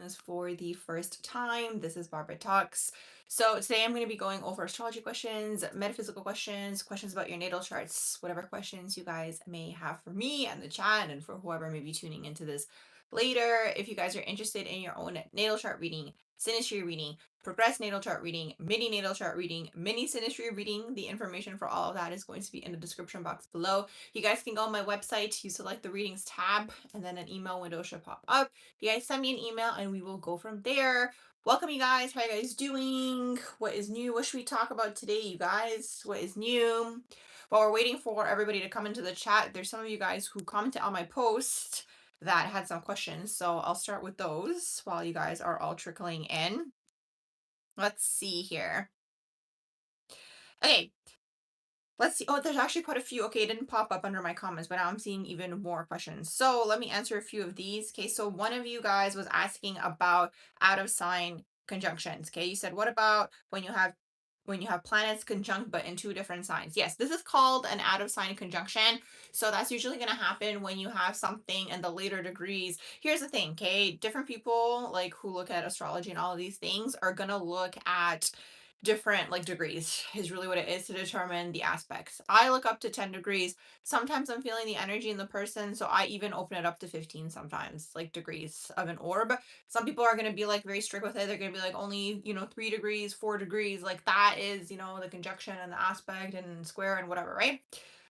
questions for the first time, this is Barbara Talks. So today I'm going to be going over astrology questions, metaphysical questions, questions about your natal charts, whatever questions you guys may have for me and the chat and for whoever may be tuning into this later. If you guys are interested in your own natal chart reading, synastry reading, progressed natal chart reading, mini natal chart reading, mini synastry reading, the information for all of that is going to be in the description box below. You guys can go on my website, you select the readings tab, and then an email window should pop up. You guys send me an email and we will go from there. Welcome, you guys. How you guys doing? What is new? What should we talk about today, you guys? What is new? While we're waiting for everybody to come into the chat, there's some of you guys who commented on my post that had some questions. So I'll start with those while you guys are all trickling in. Let's see here. Okay, let's see. Oh, there's actually quite a few. Okay, it didn't pop up under my comments, but now I'm seeing even more questions. So let me answer a few of these. Okay, so one of you guys was asking about out of sign conjunctions. Okay, you said, what about when you have planets conjunct but in two different signs? Yes, this is called an out of sign conjunction. So that's usually going to happen when you have something in the later degrees. Here's the thing, okay? Different people like who look at astrology and all of these things are going to look at different like degrees is really what it is to determine the aspects. I look up to 10 degrees. Sometimes I'm feeling the energy in the person, so I even open it up to 15 sometimes, like degrees of an orb. Some people are going to be like very strict with it. They're going to be like only, 3 degrees, 4 degrees. Like that is, the conjunction and the aspect and square and whatever, right?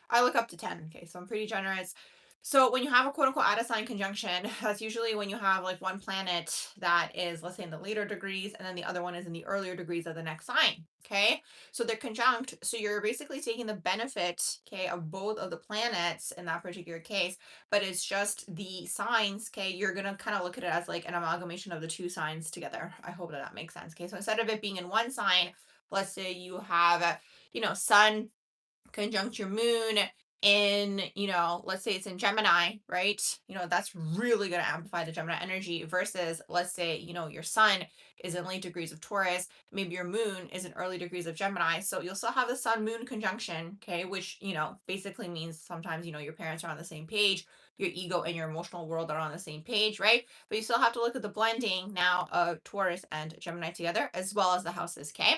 I look up to 10. Okay, so I'm pretty generous. So when you have a quote unquote out of sign conjunction, that's usually when you have like one planet that is, let's say, in the later degrees, and then the other one is in the earlier degrees of the next sign. Okay. So they're conjunct. So you're basically taking the benefit, okay, of both of the planets in that particular case, but it's just the signs, okay, you're gonna kind of look at it as like an amalgamation of the two signs together. I hope that makes sense. Okay. So instead of it being in one sign, let's say you have, sun conjunct your moon in, let's say it's in Gemini, right? That's really going to amplify the Gemini energy versus, let's say, your sun is in late degrees of Taurus, maybe your moon is in early degrees of Gemini. So you'll still have the sun moon conjunction, okay, which, basically means sometimes, your parents are on the same page, your ego and your emotional world are on the same page, right? But you still have to look at the blending now of Taurus and Gemini together, as well as the houses, okay?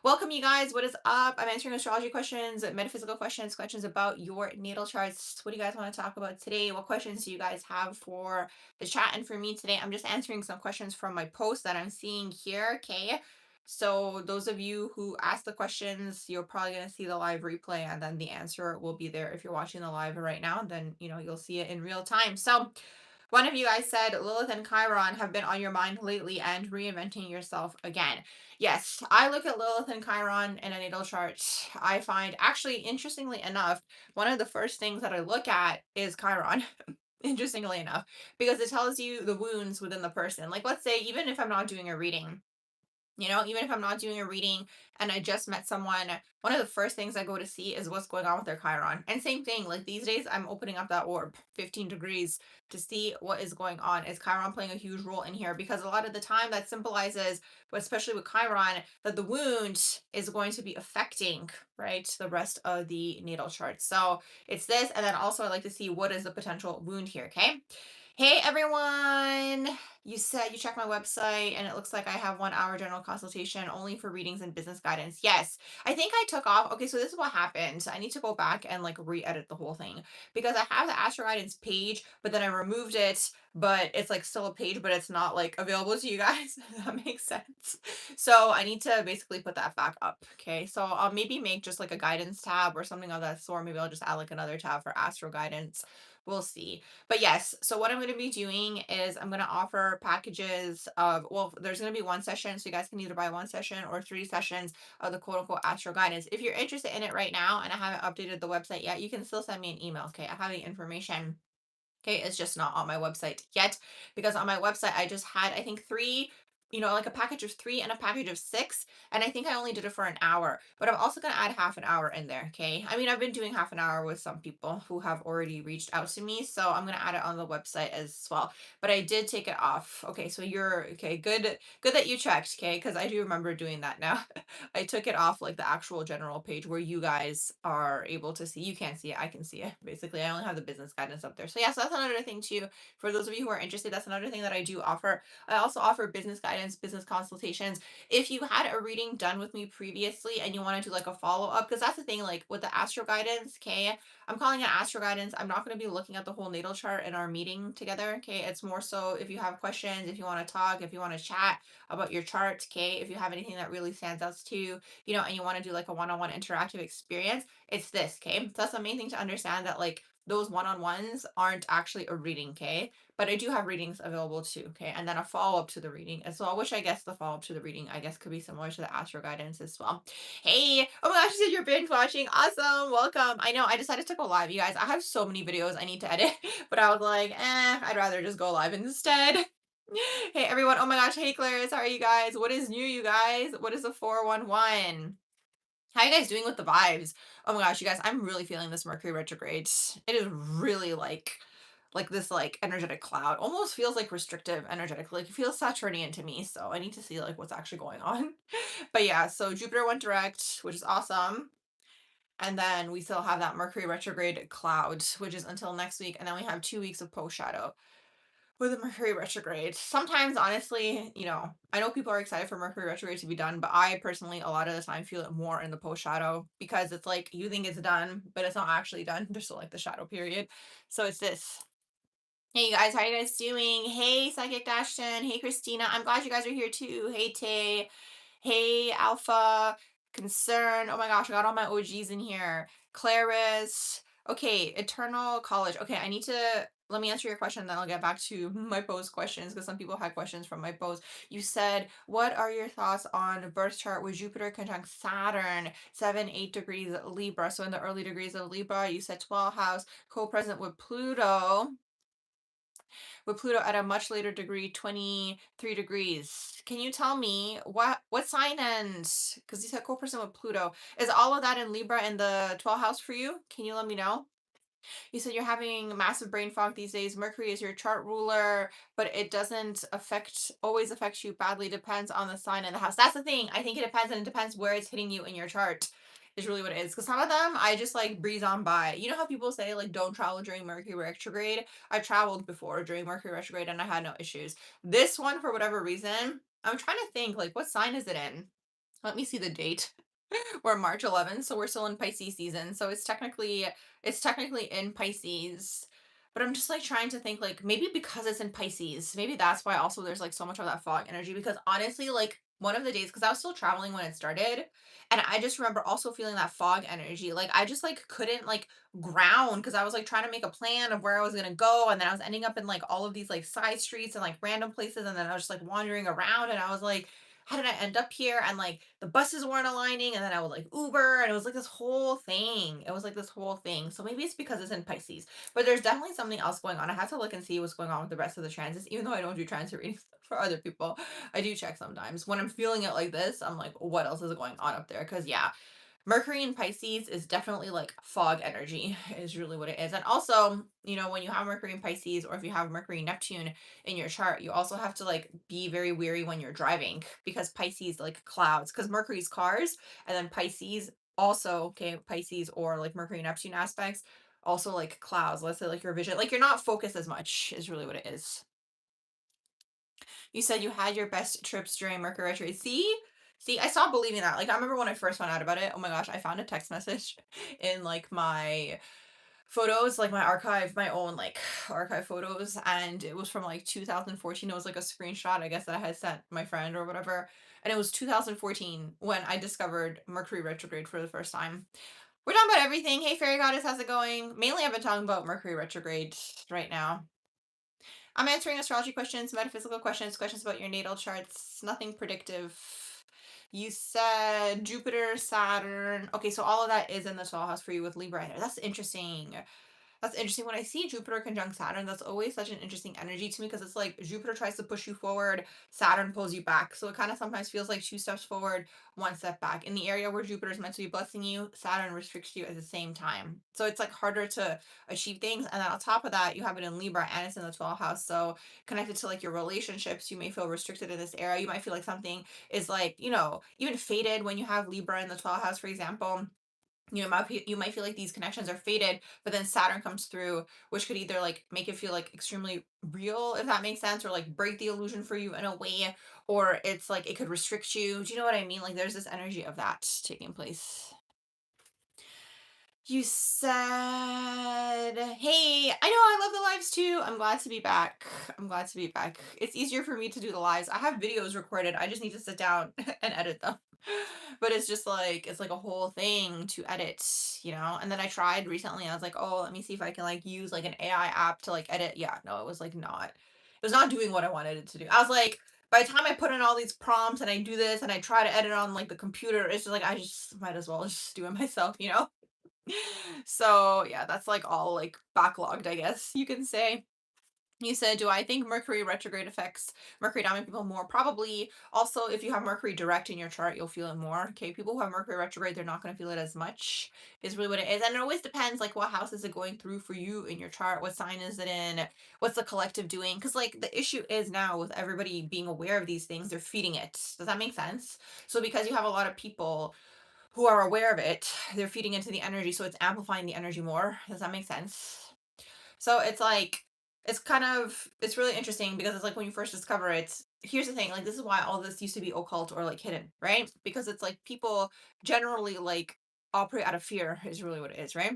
Welcome, you guys. What is up? I'm answering astrology questions, metaphysical questions, questions about your natal charts. What do you guys want to talk about today? What questions do you guys have for the chat and for me today? I'm just answering some questions from my post that I'm seeing here. Okay. So those of you who asked the questions, you're probably going to see the live replay and then the answer will be there. If you're watching the live right now, then, you'll see it in real time. So one of you guys said Lilith and Chiron have been on your mind lately and reinventing yourself again. Yes, I look at Lilith and Chiron in a natal chart. I find, actually, interestingly enough, one of the first things that I look at is Chiron. Interestingly enough, because it tells you the wounds within the person. Like, let's say, even if I'm not doing a reading, even if I'm not doing a reading and I just met someone, one of the first things I go to see is what's going on with their Chiron. And same thing, like these days, I'm opening up that orb, 15 degrees, to see what is going on. Is Chiron playing a huge role in here? Because a lot of the time that symbolizes, especially with Chiron, that the wound is going to be affecting, right, the rest of the natal chart. So it's this. And then also I like to see what is the potential wound here, okay? Hey everyone! You said you checked my website and it looks like I have 1 hour general consultation only for readings and business guidance. Yes, I think I took off. Okay, so this is what happened. I need to go back and like re-edit the whole thing because I have the Astro Guidance page, but then I removed it, but it's like still a page, but it's not like available to you guys. That makes sense. So I need to basically put that back up. Okay, so I'll maybe make just like a guidance tab or something of that sort. Maybe I'll just add like another tab for Astro Guidance. We'll see. But yes, so what I'm going to be doing is I'm going to offer packages of, well, there's going to be one session, so you guys can either buy one session or 3 sessions of the quote unquote astro guidance. If you're interested in it right now and I haven't updated the website yet, you can still send me an email. Okay, I have the information. Okay, it's just not on my website yet because on my website I just had, I think, 3 like a package of 3 and a package of 6, and I think I only did it for an hour, but I'm also gonna add half an hour in there, okay? I mean, I've been doing half an hour with some people who have already reached out to me, so I'm gonna add it on the website as well. But I did take it off. Okay, so you're okay, good that you checked, okay? Because I do remember doing that now. I took it off like the actual general page where you guys are able to see. You can't see it, I can see it. Basically, I only have the business guidance up there. So yeah, so that's another thing too. For those of you who are interested, that's another thing that I do offer. I also offer business guidance, business consultations. If you had a reading done with me previously and you want to do like a follow up, because that's the thing, like with the astro guidance, okay, I'm calling it astro guidance. I'm not going to be looking at the whole natal chart in our meeting together, okay? It's more so if you have questions, if you want to talk, if you want to chat about your chart, okay? If you have anything that really stands out to you, and you want to do like a one on one interactive experience, it's this, okay? So that's the main thing to understand, that like those one on ones aren't actually a reading, okay? But I do have readings available too, okay? And then a follow up to the reading. And so I wish, I guess, the follow up to the reading, I guess, could be similar to the astro guidance as well. Hey, oh my gosh, you said you're binge watching. Awesome. Welcome. I know I decided to go live, you guys. I have so many videos I need to edit, but I was like, I'd rather just go live instead. Hey everyone. Oh my gosh. Hey Clarice. How are you guys? What is new, you guys? What is the 411? How are you guys doing with the vibes? Oh my gosh, you guys, I'm really feeling this Mercury retrograde. It is really like this like energetic cloud. Almost feels like restrictive energetic. Like it feels Saturnian to me. So I need to see like what's actually going on. But yeah, so Jupiter went direct, which is awesome. And then we still have that Mercury retrograde cloud, which is until next week. And then we have 2 weeks of post shadow with the Mercury retrograde. Sometimes, honestly, I know people are excited for Mercury retrograde to be done, but I personally, a lot of the time, feel it more in the post shadow, because it's like you think it's done, but it's not actually done. There's still like the shadow period. So it's this. Hey you guys, how you guys doing? Hey Psychic Dashton. Hey Christina. I'm glad you guys are here too. Hey Tay. Hey Alpha. Concern. Oh my gosh, I got all my OGs in here. Claris. Okay, Eternal College. Okay, let me answer your question, then I'll get back to my post questions, because some people had questions from my post. You said, what are your thoughts on birth chart with Jupiter conjunct Saturn, 7-8 degrees Libra? So in the early degrees of Libra, you said 12th house, co-present with Pluto at a much later degree, 23 degrees. Can you tell me what sign, and because you said co-person with Pluto, is all of that in Libra in the 12th house for you? Can you let me know? You said you're having massive brain fog these days. Mercury is your chart ruler, but it doesn't always affect you badly. Depends on the sign and the house. That's the thing. I think it depends, and it depends where it's hitting you in your chart. Is really what it is. Because some of them I just like breeze on by. You know how people say like don't travel during Mercury retrograde? I traveled before during Mercury retrograde and I had no issues. This one, for whatever reason, I'm trying to think like what sign is it in? Let me see the date. We're March 11th, so we're still in Pisces season. So it's technically in Pisces. But I'm just like trying to think, like maybe because it's in Pisces, maybe that's why also there's like so much of that fog energy, because honestly, like one of the days, because I was still traveling when it started, and I just remember also feeling that fog energy. Like I just like couldn't like ground, because I was like trying to make a plan of where I was gonna go, and then I was ending up in like all of these like side streets and like random places, and then I was just like wandering around, and I was like, how did I end up here? And like the buses weren't aligning, and then I would like Uber, and it was like this whole thing. It was like this whole thing. So maybe it's because it's in Pisces, but there's definitely something else going on. I have to look and see what's going on with the rest of the transits, even though I don't do transit readings for other people. I do check sometimes when I'm feeling it like this. I'm like, what else is going on up there? Because yeah, Mercury in Pisces is definitely like fog energy, is really what it is. And also, when you have Mercury in Pisces, or if you have Mercury Neptune in your chart, you also have to like be very wary when you're driving, because Pisces like clouds, because Mercury's cars, and then Pisces also, okay, Pisces or like Mercury Neptune aspects also like clouds. Let's say like your vision, like you're not focused as much, is really what it is. You said you had your best trips during Mercury retrograde. See, I stopped believing that. Like, I remember when I first found out about it. Oh my gosh, I found a text message in like my photos, like my own like archive photos, and it was from like 2014. It was like a screenshot, I guess, that I had sent my friend or whatever. And it was 2014 when I discovered Mercury retrograde for the first time. We're talking about everything. Hey, Fairy Goddess, how's it going? Mainly, I've been talking about Mercury retrograde right now. I'm answering astrology questions, metaphysical questions, questions about your natal charts, nothing predictive. You said Jupiter, Saturn. Okay, so all of that is in the 12th house for you with Libra in there. That's interesting. That's interesting. When I see Jupiter conjunct Saturn, that's always such an interesting energy to me because it's like Jupiter tries to push you forward, Saturn pulls you back. So it kind of sometimes feels like two steps forward, one step back. In the area where Jupiter is meant to be blessing you, Saturn restricts you at the same time. So it's like harder to achieve things. And then on top of that, you have it in Libra and it's in the 12th house. So connected to like your relationships, you may feel restricted in this area. You might feel like something is like, even fated when you have Libra in the 12th house, for example. You might feel like these connections are faded, but then Saturn comes through, which could either like make it feel like extremely real, if that makes sense, or like break the illusion for you in a way, or it's like it could restrict you. Do you know what I mean? Like there's this energy of that taking place. You said, "Hey, I know I love the lives too. I'm glad to be back. I'm glad to be back. It's easier for me to do the lives. I have videos recorded. I just need to sit down and edit them. But it's like a whole thing to edit. And then I tried recently. I was like, "Oh, let me see if I can like use like an AI app to like edit." Yeah, no, it was like not. It was not doing what I wanted it to do. I was like, by the time I put in all these prompts and I do this and I try to edit on like the computer, it's just like I just might as well just do it myself. So yeah, that's like all like backlogged, I guess you can say. You said, do I think Mercury retrograde affects Mercury dominant people more? Probably. Also, if you have Mercury direct in your chart, you'll feel it more. Okay, people who have Mercury retrograde, they're not going to feel it as much, is really what it is. And it always depends, like, what house is it going through for you in your chart? What sign is it in? What's the collective doing? Because, like, the issue is now with everybody being aware of these things, they're feeding it. Does that make sense? So, because you have a lot of people who are aware of it, they're feeding into the energy, so it's amplifying the energy more. Does that make sense? So it's like it's really interesting because it's like when you first discover it, here's the thing, like this is why all this used to be occult or like hidden, right? Because it's like people generally like operate out of fear is really what it is, right?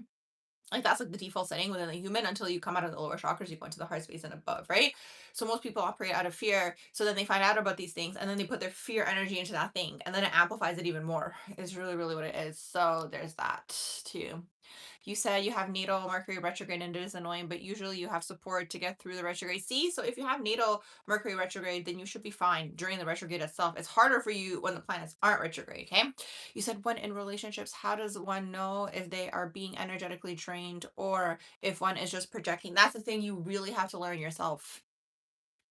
Like that's like the default setting within the human until you come out of the lower chakras, you go into the heart space and above, right? So most people operate out of fear. So then they find out about these things and then they put their fear energy into that thing and then it amplifies it even more, is really, really what it is. So there's that too. You said you have natal Mercury retrograde and it is annoying, but usually you have support to get through the retrograde. See, so if you have natal Mercury retrograde, then you should be fine during the retrograde itself. It's harder for you when the planets aren't retrograde, okay? You said when in relationships, how does one know if they are being energetically drained or if one is just projecting? That's the thing you really have to learn yourself.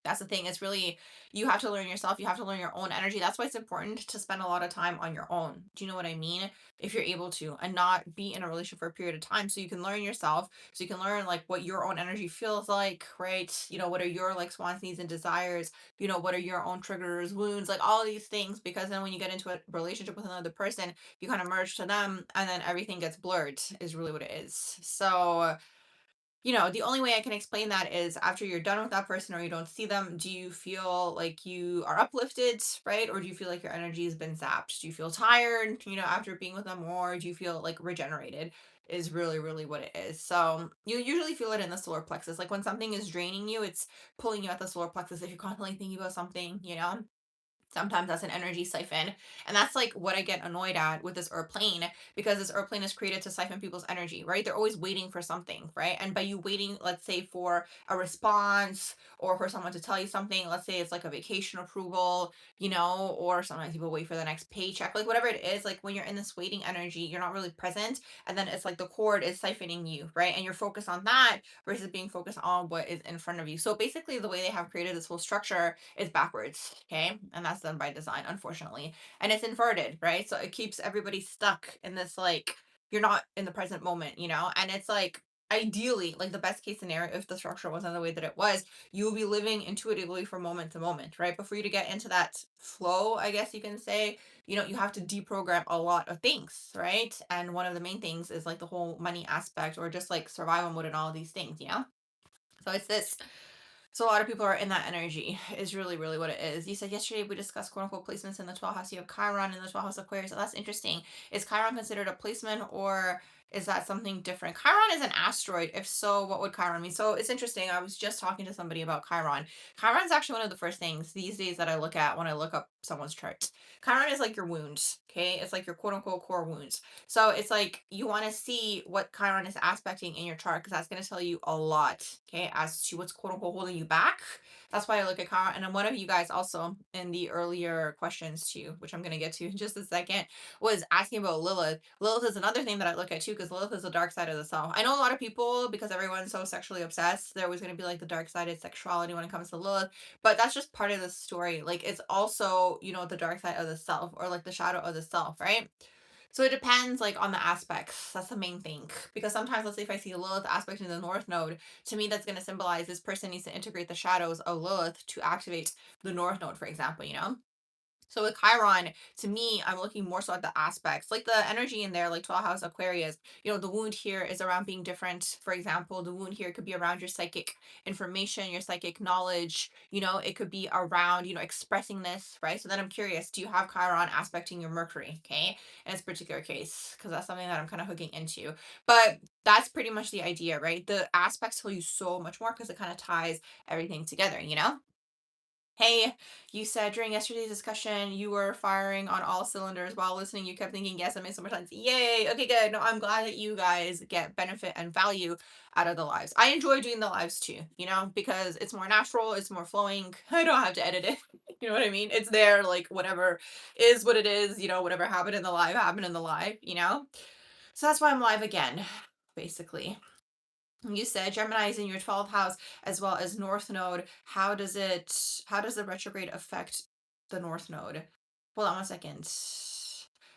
That's the thing. It's really, you have to learn yourself. You have to learn your own energy. That's why it's important to spend a lot of time on your own. Do you know what I mean? If you're able to, and not be in a relationship for a period of time. So you can learn yourself. So you can learn like what your own energy feels like, right? What are your like wants, needs, and desires? What are your own triggers, wounds, like all of these things. Because then when you get into a relationship with another person, you kind of merge to them and then everything gets blurred, is really what it is. So the only way I can explain that is after you're done with that person or you don't see them, do you feel like you are uplifted, right? Or do you feel like your energy has been zapped? Do you feel tired, after being with them, or do you feel like regenerated? Is really, really what it is. So you usually feel it in the solar plexus. Like when something is draining you, it's pulling you at the solar plexus if you're constantly thinking about something. Sometimes that's an energy siphon. And that's like what I get annoyed at with this earth plane, because this earth plane is created to siphon people's energy, right? They're always waiting for something, right? And by you waiting, let's say for a response or for someone to tell you something, let's say it's like a vacation approval, or sometimes people wait for the next paycheck, like whatever it is, like when you're in this waiting energy, you're not really present. And then it's like the cord is siphoning you, right? And you're focused on that versus being focused on what is in front of you. So basically, the way they have created this whole structure is backwards, okay? And that's done by design, unfortunately. And it's inverted, right? So it keeps everybody stuck in this, like, you're not in the present moment. And it's like, ideally, like the best case scenario, if the structure wasn't the way that it was, you will be living intuitively from moment to moment, right? But for you to get into that flow, I guess you can say, you have to deprogram a lot of things, right? And one of the main things is like the whole money aspect or just like survival mode and all these things. So it's this. So a lot of people are in that energy, is really, really what it is. You said yesterday we discussed quote unquote placements in the 12th house. You have Chiron in the 12th house Aquarius. So that's interesting. Is Chiron considered a placement or is that something different? Chiron is an asteroid. If so, what would Chiron mean? So it's interesting. I was just talking to somebody about Chiron. Chiron is actually one of the first things these days that I look at when I look up someone's chart. Chiron is like your wounds, okay? It's like your quote unquote core wounds. So it's like you want to see what Chiron is aspecting in your chart because that's going to tell you a lot, okay, as to what's quote unquote holding you back That's why I look at Chiron. And then one of you guys also in the earlier questions too, which I'm gonna get to in just a second, was asking about Lilith. Lilith is another thing that I look at too, because Lilith is the dark side of the self. I know a lot of people, because everyone's so sexually obsessed, they're always gonna be like the dark sided sexuality when it comes to Lilith. But that's just part of the story. Like it's also, the dark side of the self, or like the shadow of the self, right? So it depends like on the aspects. That's the main thing. Because sometimes, let's say if I see a Lilith aspect in the North Node, to me that's going to symbolize this person needs to integrate the shadows of Lilith to activate the North Node, for example. So with Chiron, to me, I'm looking more so at the aspects, like the energy in there, like 12th house Aquarius. The wound here is around being different. For example, the wound here could be around your psychic information, your psychic knowledge. It could be around, expressing this, right? So then I'm curious, do you have Chiron aspecting your Mercury? Okay, in this particular case, because that's something that I'm kind of hooking into. But that's pretty much the idea, right? The aspects tell you so much more because it kind of ties everything together. Hey, you said during yesterday's discussion you were firing on all cylinders while listening. You kept thinking, yes, that makes so much sense. Yay. Okay, good. No, I'm glad that you guys get benefit and value out of the lives. I enjoy doing the lives too, because it's more natural, it's more flowing. I don't have to edit it. You know what I mean? It's there, like whatever is what it is, whatever happened in the live. So that's why I'm live again, basically. You said Gemini is in your 12th house as well as North Node. How does the retrograde affect the North Node? Hold on one second.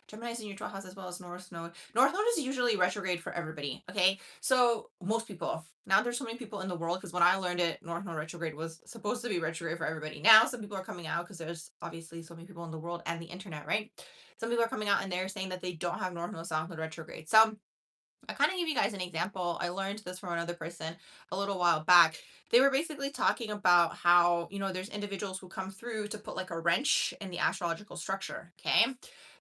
Gemini is in your 12th house as well as North Node. North Node is usually retrograde for everybody. Okay. So most people. Now there's so many people in the world, because when I learned it, North Node retrograde was supposed to be retrograde for everybody. Now some people are coming out because there's obviously so many people in the world and the internet, right? Some people are coming out and they're saying that they don't have North Node, South Node retrograde. So I kind of give you guys an example. I learned this from another person a little while back. They were basically talking about how, there's individuals who come through to put like a wrench in the astrological structure. Okay.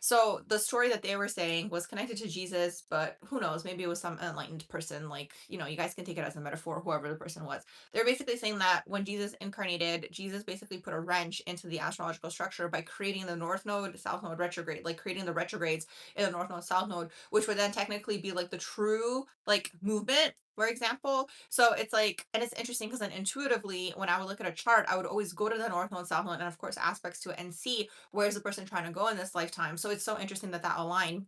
So the story that they were saying was connected to Jesus, but who knows? Maybe it was some enlightened person. Like, you guys can take it as a metaphor, whoever the person was. They're basically saying that when Jesus incarnated, Jesus basically put a wrench into the astrological structure by creating the North Node, South Node retrograde, like creating the retrogrades in the North Node, South Node, which would then technically be like the true like movement, for example. So it's like, and it's interesting because then intuitively, when I would look at a chart, I would always go to the North Node, South Node, and of course aspects to it, and see where's the person trying to go in this lifetime. So it's so interesting that align.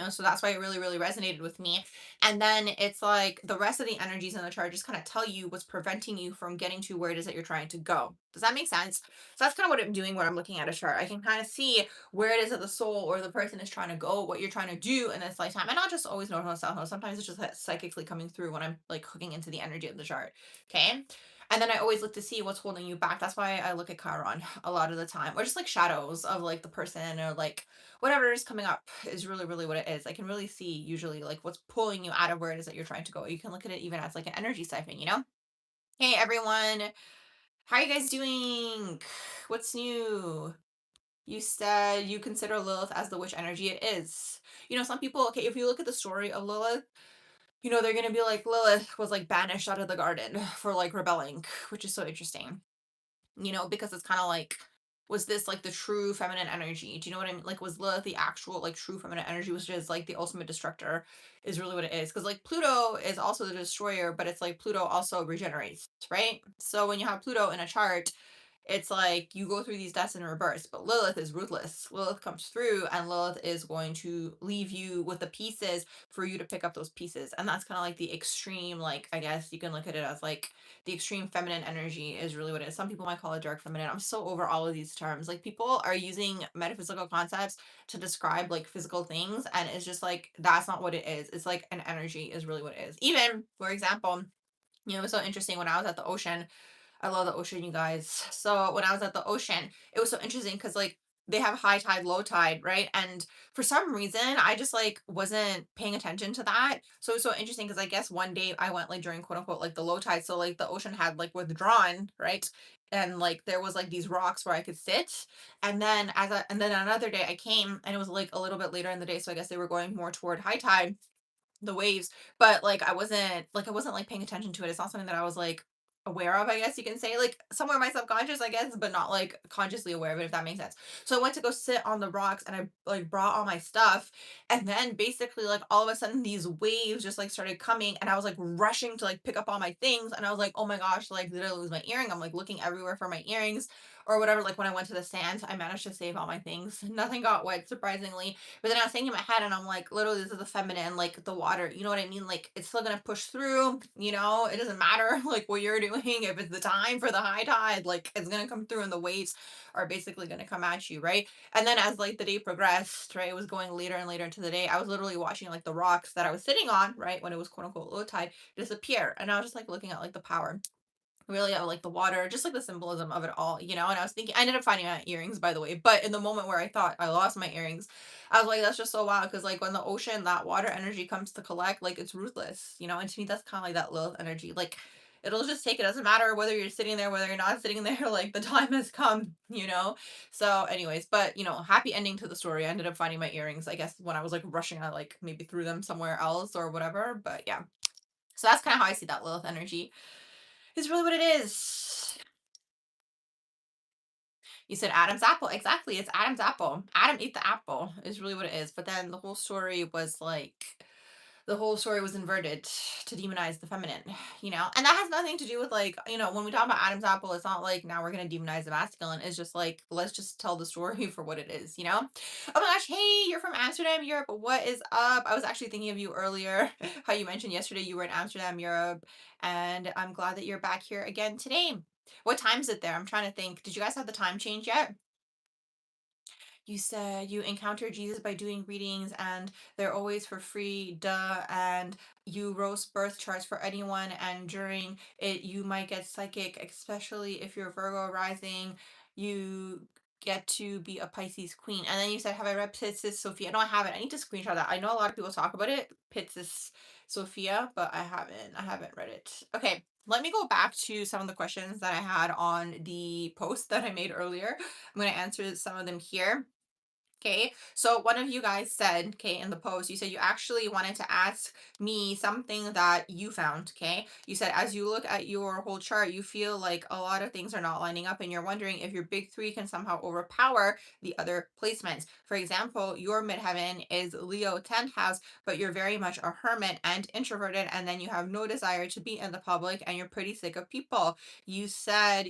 So that's why it really, really resonated with me. And then it's like the rest of the energies in the chart just kind of tell you what's preventing you from getting to where it is that you're trying to go. Does that make sense? So that's kind of what I'm doing when I'm looking at a chart. I can kind of see where it is that the soul or the person is trying to go, what you're trying to do in this lifetime. And not just always North Node, South Node. Sometimes it's just like psychically coming through when I'm like hooking into the energy of the chart. Okay. And then I always look to see what's holding you back. That's why I look at Chiron a lot of the time, or just like shadows of like the person, or like whatever is coming up is really, really what it is. I can really see usually like what's pulling you out of where it is that you're trying to go. You can look at it even as like an energy siphon. Hey everyone, how are you guys doing? What's new? You said you consider Lilith as the witch energy it is. Some people, okay, if you look at the story of Lilith, they're gonna be like Lilith was like banished out of the garden for like rebelling, which is so interesting. Because it's kind of like, was this like the true feminine energy? Do you know what I mean? Like, was Lilith the actual like true feminine energy, which is like the ultimate destructor, is really what it is? Because like Pluto is also the destroyer, but it's like Pluto also regenerates, right? So when you have Pluto in a chart, it's like you go through these deaths in reverse, but Lilith is ruthless. Lilith comes through and Lilith is going to leave you with the pieces for you to pick up those pieces. And that's kind of like the extreme, like, I guess you can look at it as like the extreme feminine energy is really what it is. Some people might call it dark feminine. I'm so over all of these terms. Like, people are using metaphysical concepts to describe like physical things, and it's just like that's not what it is. It's like an energy is really what it is. Even, for example, it was so interesting when I was at the ocean. I love the ocean, you guys. So when I was at the ocean, it was so interesting because like they have high tide, low tide, right? And for some reason, I just like wasn't paying attention to that. So it was so interesting because I guess one day I went like during quote unquote like the low tide. So like the ocean had like withdrawn, right? And like there was like these rocks where I could sit. And then another day I came and it was like a little bit later in the day. So I guess they were going more toward high tide, the waves. But like I wasn't like paying attention to it. It's not something that I was like aware of, I guess you can say, like somewhere in my subconscious, I guess, but not like consciously aware of it, if that makes sense. So I went to go sit on the rocks and I like brought all my stuff. And then basically, like all of a sudden, these waves just like started coming, and I was like rushing to like pick up all my things. And I was like, oh my gosh, like did I lose my earring? I'm like looking everywhere for my earrings or whatever. Like when I went to the sands, I managed to save all my things. Nothing got wet, surprisingly. But then I was thinking in my head, and I'm like, literally, this is the feminine, like the water. You know what I mean? Like it's still gonna push through. You know, it doesn't matter like what you're doing. If it's the time for the high tide, like it's gonna come through, and the waves are basically gonna come at you, right? And then as like the day progressed, right, it was going later and later into the day. I was literally watching like the rocks that I was sitting on, right, when it was quote unquote low tide, disappear, and I was just like looking at like the power really of like the water, just like the symbolism of it all, you know. And I was thinking, I ended up finding my earrings, by the way, but in the moment where I thought I lost my earrings, I was like, that's just so wild, because like when the ocean, that water energy comes to collect, like it's ruthless, you know. And to me, that's kind of like that Lilith energy, like it'll just take, it doesn't matter whether you're sitting there, whether you're not sitting there, like the time has come, you know. So anyways, but you know, happy ending to the story. I ended up finding my earrings, I guess when I was like rushing, I like maybe threw them somewhere else or whatever, but yeah. So that's kind of how I see that Lilith energy, is really what it is. You said Adam's apple. Exactly. It's Adam's apple. Adam ate the apple is really what it is. But then the whole story was inverted to demonize the feminine, you know? And that has nothing to do with like, you know, when we talk about Adam's apple, it's not like now we're going to demonize the masculine. It's just like, let's just tell the story for what it is, you know? Oh my gosh. Hey, you're from Amsterdam, Europe. What is up? I was actually thinking of you earlier, how you mentioned yesterday you were in Amsterdam, Europe. And I'm glad that you're back here again today. What time is it there? I'm trying to think. Did you guys have the time change yet? You said you encounter Jesus by doing readings and they're always for free, duh. And you roast birth charts for anyone, and during it, you might get psychic, especially if you're Virgo rising. You get to be a Pisces queen. And then you said, have I read Pisces Sophia? No, I haven't. I need to screenshot that. I know a lot of people talk about it, Pisces Sophia, but I haven't. I haven't read it. Okay. Let me go back to some of the questions that I had on the post that I made earlier. I'm going to answer some of them here. Okay, so one of you guys said, okay, in the post, you said you actually wanted to ask me something that you found. Okay, you said as you look at your whole chart, you feel like a lot of things are not lining up, and you're wondering if your big three can somehow overpower the other placements. For example, your midheaven is Leo 10th house, but you're very much a hermit and introverted, and then you have no desire to be in the public, and you're pretty sick of people. You said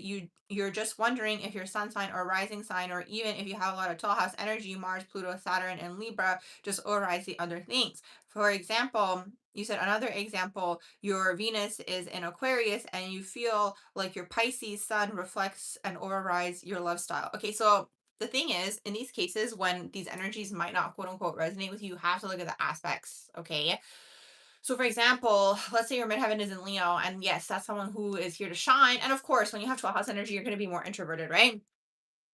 you're just wondering if your sun sign or rising sign, or even if you have a lot of tall house energy, Mars, Pluto, Saturn, and Libra, just overrides the other things. For example, you said another example, your Venus is in Aquarius and you feel like your Pisces sun reflects and overrides your love style. Okay, so the thing is, in these cases, when these energies might not quote unquote resonate with you, you have to look at the aspects, okay? So, for example, let's say your midheaven is in Leo, and yes, that's someone who is here to shine. And of course, when you have 12 house energy, you're going to be more introverted, right?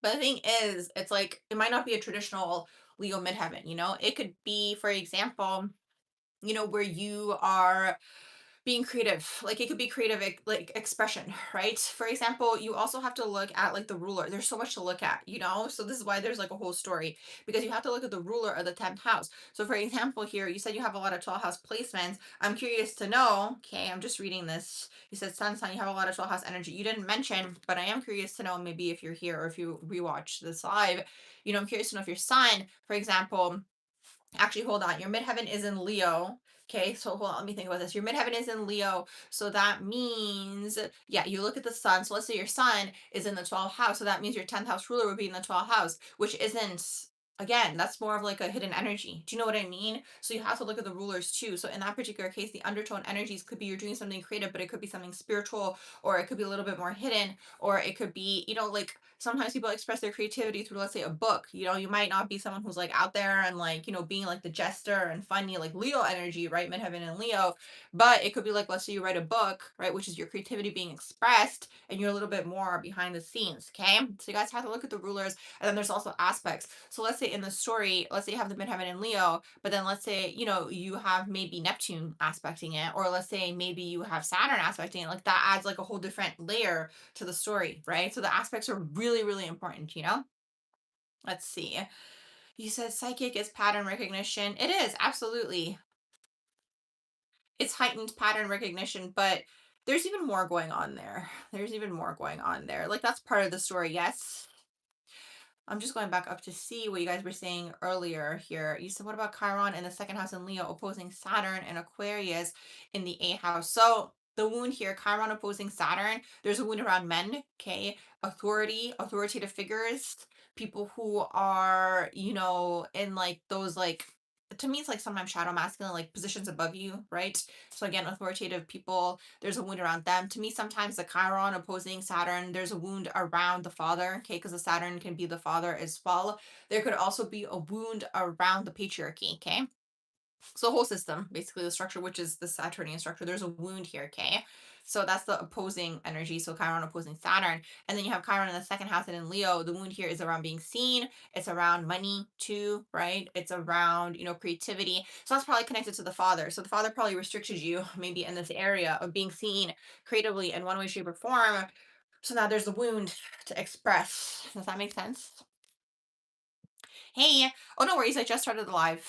But the thing is, it's like it might not be a traditional Leo midheaven, you know? It could be, for example, you know, where you are being creative, like it could be creative like expression, right? For example, you also have to look at like the ruler. There's so much to look at, you know. So this is why there's like a whole story, because you have to look at the ruler of the 10th house. So for example, here you said you have a lot of 12 house placements. I'm curious to know, okay, I'm just reading this. You said sun sign, you have a lot of 12 house energy. You didn't mention, but I am curious to know, maybe if you're here or if you rewatch this live, you know, I'm curious to know if your sign, for example, actually, hold on. Your midheaven is in Leo. Okay, so hold on. Let me think about this. Your midheaven is in Leo. So that means, yeah, you look at the sun. So let's say your sun is in the 12th house. So that means your 10th house ruler would be in the 12th house, which isn't, again, that's more of like a hidden energy. Do you know what I mean? So you have to look at the rulers too. So in that particular case, the undertone energies could be you're doing something creative, but it could be something spiritual, or it could be a little bit more hidden, or it could be, you know, like sometimes people express their creativity through, let's say, a book. You know, you might not be someone who's like out there and like, you know, being like the jester and funny, like Leo energy, right? Midheaven and Leo. But it could be like, let's say you write a book, right? Which is your creativity being expressed, and you're a little bit more behind the scenes. Okay. So you guys have to look at the rulers. And then there's also aspects. So let's say in the story, let's say you have the midheaven in Leo, but then let's say, you know, you have maybe Neptune aspecting it, or let's say maybe you have Saturn aspecting it. Like that adds like a whole different layer to the story, right? So the aspects are really, really important, you know? Let's see. You said psychic is pattern recognition. It is, absolutely. It's heightened pattern recognition, but There's even more going on there. There's even more going on there. Like that's part of the story, yes. I'm just going back up to see what you guys were saying earlier here. You said, what about Chiron in the second house in Leo opposing Saturn and Aquarius in the eighth house? So the wound here, Chiron opposing Saturn, there's a wound around men, okay? Authority, authoritative figures, people who are, in like those like to me it's like sometimes shadow masculine, like positions above you, right? So again, authoritative people, there's a wound around them. To me, sometimes the Chiron opposing Saturn, there's a wound around the father, okay, because the Saturn can be the father as well. There could also be a wound around the patriarchy, okay? So the whole system, basically the structure, which is the Saturnian structure, there's a wound here, okay? So that's the opposing energy. So Chiron opposing Saturn. And then you have Chiron in the second house and in Leo. The wound here is around being seen. It's around money too, right? It's around, creativity. So that's probably connected to the father. So the father probably restricted you maybe in this area of being seen creatively in one way, shape, or form. So now there's the wound to express. Does that make sense? Hey, oh, no worries. I just started the live.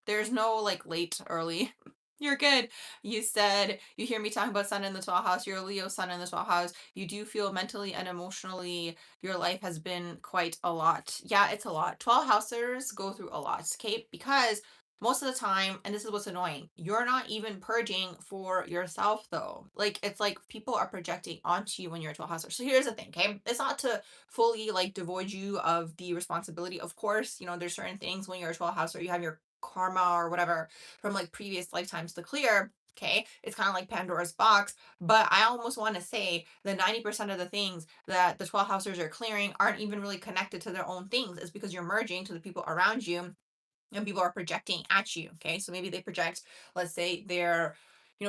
There's no like late, early. You're good. You said you hear me talking about sun in the 12th house. You're a Leo sun in the 12th house. You do feel mentally and emotionally, your life has been quite a lot. Yeah, it's a lot. 12 housers go through a lot, okay? Because most of the time, and this is what's annoying, you're not even purging for yourself though. Like it's like people are projecting onto you when you're a 12 houser. So here's the thing, okay? It's not to fully like devoid you of the responsibility. Of course, there's certain things when you're a 12 houser, you have your karma or whatever from like previous lifetimes to clear. Okay, it's kind of like Pandora's box, but I almost want to say that 90% of the things that the 12 housers are clearing aren't even really connected to their own things. It's because you're merging to the people around you and people are projecting at you. Okay, so maybe they project, let's say, their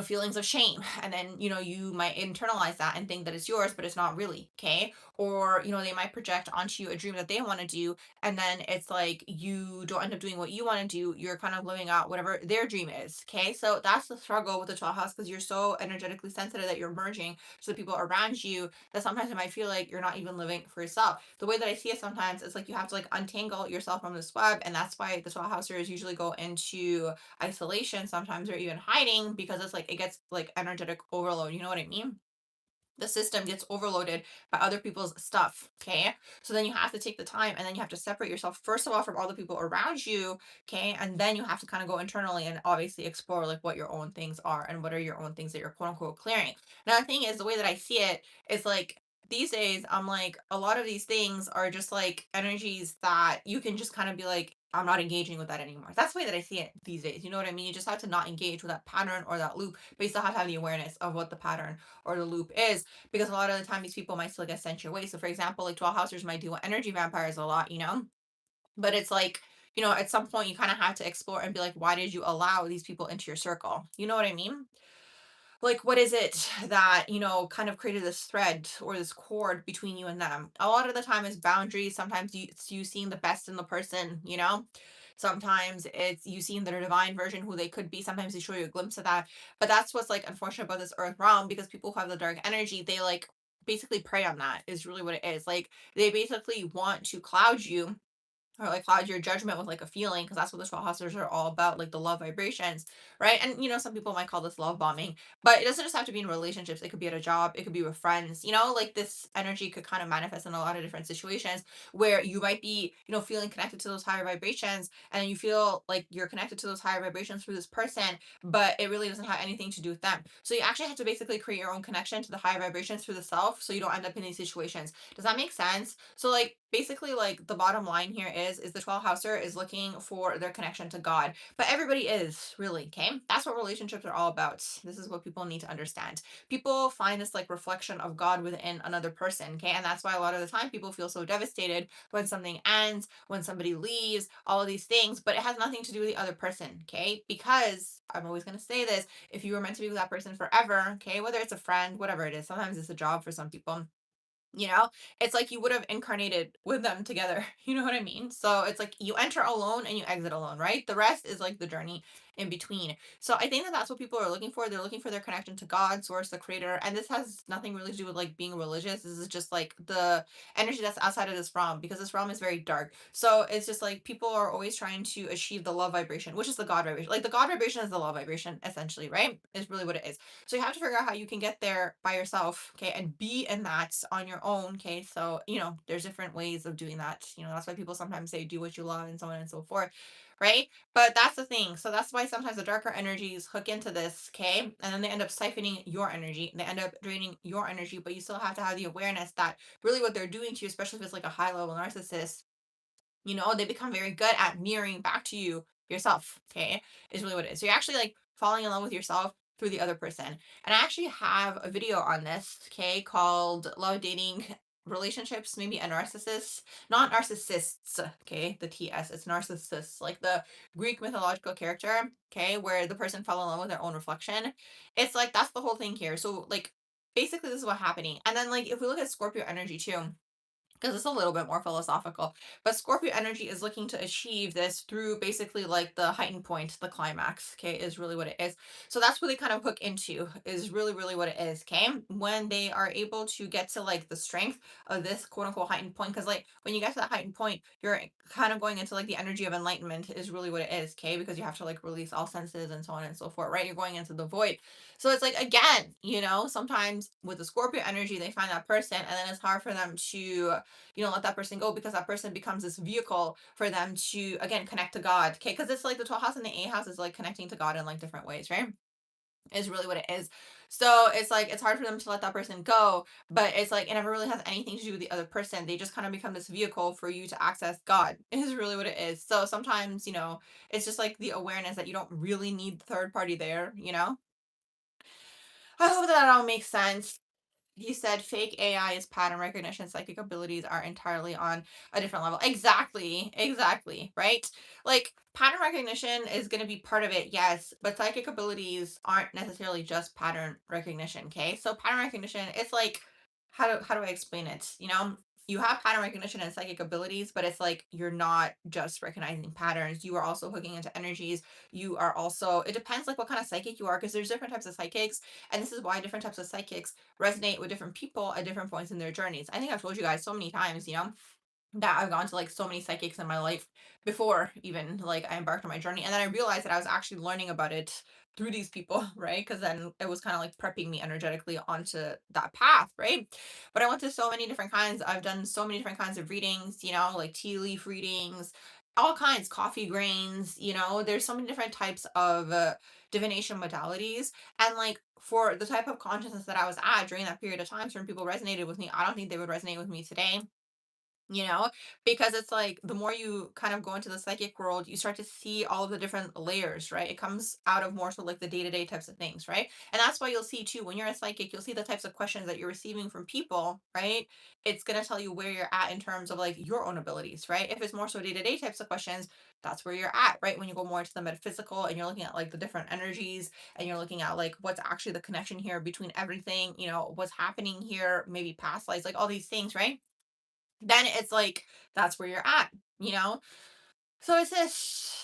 feelings of shame, and then you might internalize that and think that it's yours, but it's not really. Okay, or they might project onto you a dream that they want to do, and then it's like you don't end up doing what you want to do. You're kind of living out whatever their dream is. Okay, so that's the struggle with the 12th house, because you're so energetically sensitive that you're merging to the people around you that sometimes it might feel like you're not even living for yourself. The way that I see it sometimes is like you have to like untangle yourself from this web, and that's why the 12 housers usually go into isolation sometimes, or even hiding, because it's like it gets like energetic overload. You know what I mean? The system gets overloaded by other people's stuff. Okay, so then you have to take the time, and then you have to separate yourself first of all from all the people around you. Okay, and then you have to kind of go internally and obviously explore like what your own things are and what are your own things that you're quote unquote clearing. Now the thing is, the way that I see it is like these days I'm like a lot of these things are just like energies that you can just kind of be like, I'm not engaging with that anymore. That's the way that I see it these days. You know what I mean? You just have to not engage with that pattern or that loop, but you still have to have the awareness of what the pattern or the loop is, because a lot of the time these people might still get sent your way. So for example, like 12 housers might deal with energy vampires a lot, but it's like, at some point you kind of have to explore and be like, why did you allow these people into your circle? You know what I mean? Like, what is it that, kind of created this thread or this cord between you and them? A lot of the time is boundaries. Sometimes it's you seeing the best in the person. Sometimes it's you seeing their divine version, who they could be. Sometimes they show you a glimpse of that. But that's what's like unfortunate about this earth realm, because people who have the dark energy, they like basically prey on that, is really what it is. Like they basically want to cloud you, or like cloud your judgment with like a feeling, because that's what the 12 hustlers are all about, like the love vibrations, right? And some people might call this love bombing, but it doesn't just have to be in relationships. It could be at a job, it could be with friends. Like this energy could kind of manifest in a lot of different situations, where you might be feeling connected to those higher vibrations, and you feel like you're connected to those higher vibrations through this person, but it really doesn't have anything to do with them. So you actually have to basically create your own connection to the higher vibrations through the self, so you don't end up in these situations. Does that make sense? So like basically, like the bottom line here is the 12 houser is looking for their connection to God. But everybody is really, okay? That's what relationships are all about. This is what people need to understand. People find this like reflection of God within another person, okay? And that's why a lot of the time people feel so devastated when something ends, when somebody leaves, all of these things, but it has nothing to do with the other person, okay? Because I'm always going to say this, if you were meant to be with that person forever, okay, whether it's a friend, whatever it is, sometimes it's a job for some people, you know, it's like you would have incarnated with them together. You know what I mean? So it's like you enter alone and you exit alone, right? The rest is like the journey in between. So I think that that's what people are looking for. They're looking for their connection to God, source, the creator. And this has nothing really to do with like being religious. This is just like the energy that's outside of this realm, because this realm is very dark. So it's just like people are always trying to achieve the love vibration, which is the God vibration. Like the God vibration is the love vibration, essentially, right? Is really what it is. So you have to figure out how you can get there by yourself, okay, and be in that on your own, okay. So, there's different ways of doing that. That's why people sometimes say do what you love and so on and so forth, right? But that's the thing. So that's why sometimes the darker energies hook into this, okay, and then they end up siphoning your energy. They end up draining your energy, but you still have to have the awareness that really what they're doing to you, especially if it's like a high level narcissist, they become very good at mirroring back to you yourself, okay, is really what it is. So you're actually like falling in love with yourself through the other person. And I actually have a video on this, okay, called Love Dating Relationships, maybe a Narcissist, not narcissists, okay, the TS, it's narcissists, like the Greek mythological character, okay, where the person fell in love with their own reflection. It's like that's the whole thing here. So like basically this is what's happening. And then like if we look at Scorpio energy too, because it's a little bit more philosophical. But Scorpio energy is looking to achieve this through basically like the heightened point, the climax, okay, is really what it is. So that's what they kind of hook into, is really, really what it is, okay? When they are able to get to like the strength of this quote unquote heightened point, because like when you get to that heightened point, you're kind of going into like the energy of enlightenment, is really what it is, okay? Because you have to like release all senses and so on and so forth, right? You're going into the void. So it's like, again, sometimes with the Scorpio energy, they find that person and then it's hard for them to let that person go, because that person becomes this vehicle for them to again connect to God. Okay, because it's like the 12th house and the 8th house is like connecting to God in like different ways, right? Is really what it is. So it's like it's hard for them to let that person go, but it's like it never really has anything to do with the other person. They just kind of become this vehicle for you to access God, is really what it is. So sometimes, it's just like the awareness that you don't really need the third party there. I hope that all makes sense. He said fake AI is pattern recognition. Psychic abilities are entirely on a different level. Exactly. Exactly. Right? Like pattern recognition is going to be part of it, yes, but psychic abilities aren't necessarily just pattern recognition. Okay. So pattern recognition, it's like, how do I explain it? You have pattern recognition and psychic abilities, but it's like you're not just recognizing patterns. You are also hooking into energies. You are also, it depends like what kind of psychic you are, because there's different types of psychics. And this is why different types of psychics resonate with different people at different points in their journeys. I think I've told you guys so many times, that I've gone to like so many psychics in my life before even like I embarked on my journey. And then I realized that I was actually learning about it through these people, right? Because then it was kind of like prepping me energetically onto that path, right? But I went to so many different kinds. I've done so many different kinds of readings, like tea leaf readings, all kinds, coffee grains, there's so many different types of divination modalities. And like for the type of consciousness that I was at during that period of time, certain people resonated with me. I don't think they would resonate with me today, you know because it's like the more you kind of go into the psychic world, you start to see all of the different layers, right? It comes out of more so like the day-to-day types of things, right? And that's why you'll see too, when you're a psychic, you'll see the types of questions that you're receiving from people, right? It's going to tell you where you're at in terms of like your own abilities, right? If it's more so day-to-day types of questions, that's where you're at, right? When you go more into the metaphysical and you're looking at like the different energies, and you're looking at like what's actually the connection here between everything, what's happening here, maybe past lives, like all these things, right? Then it's like that's where you're at, you know? So it says,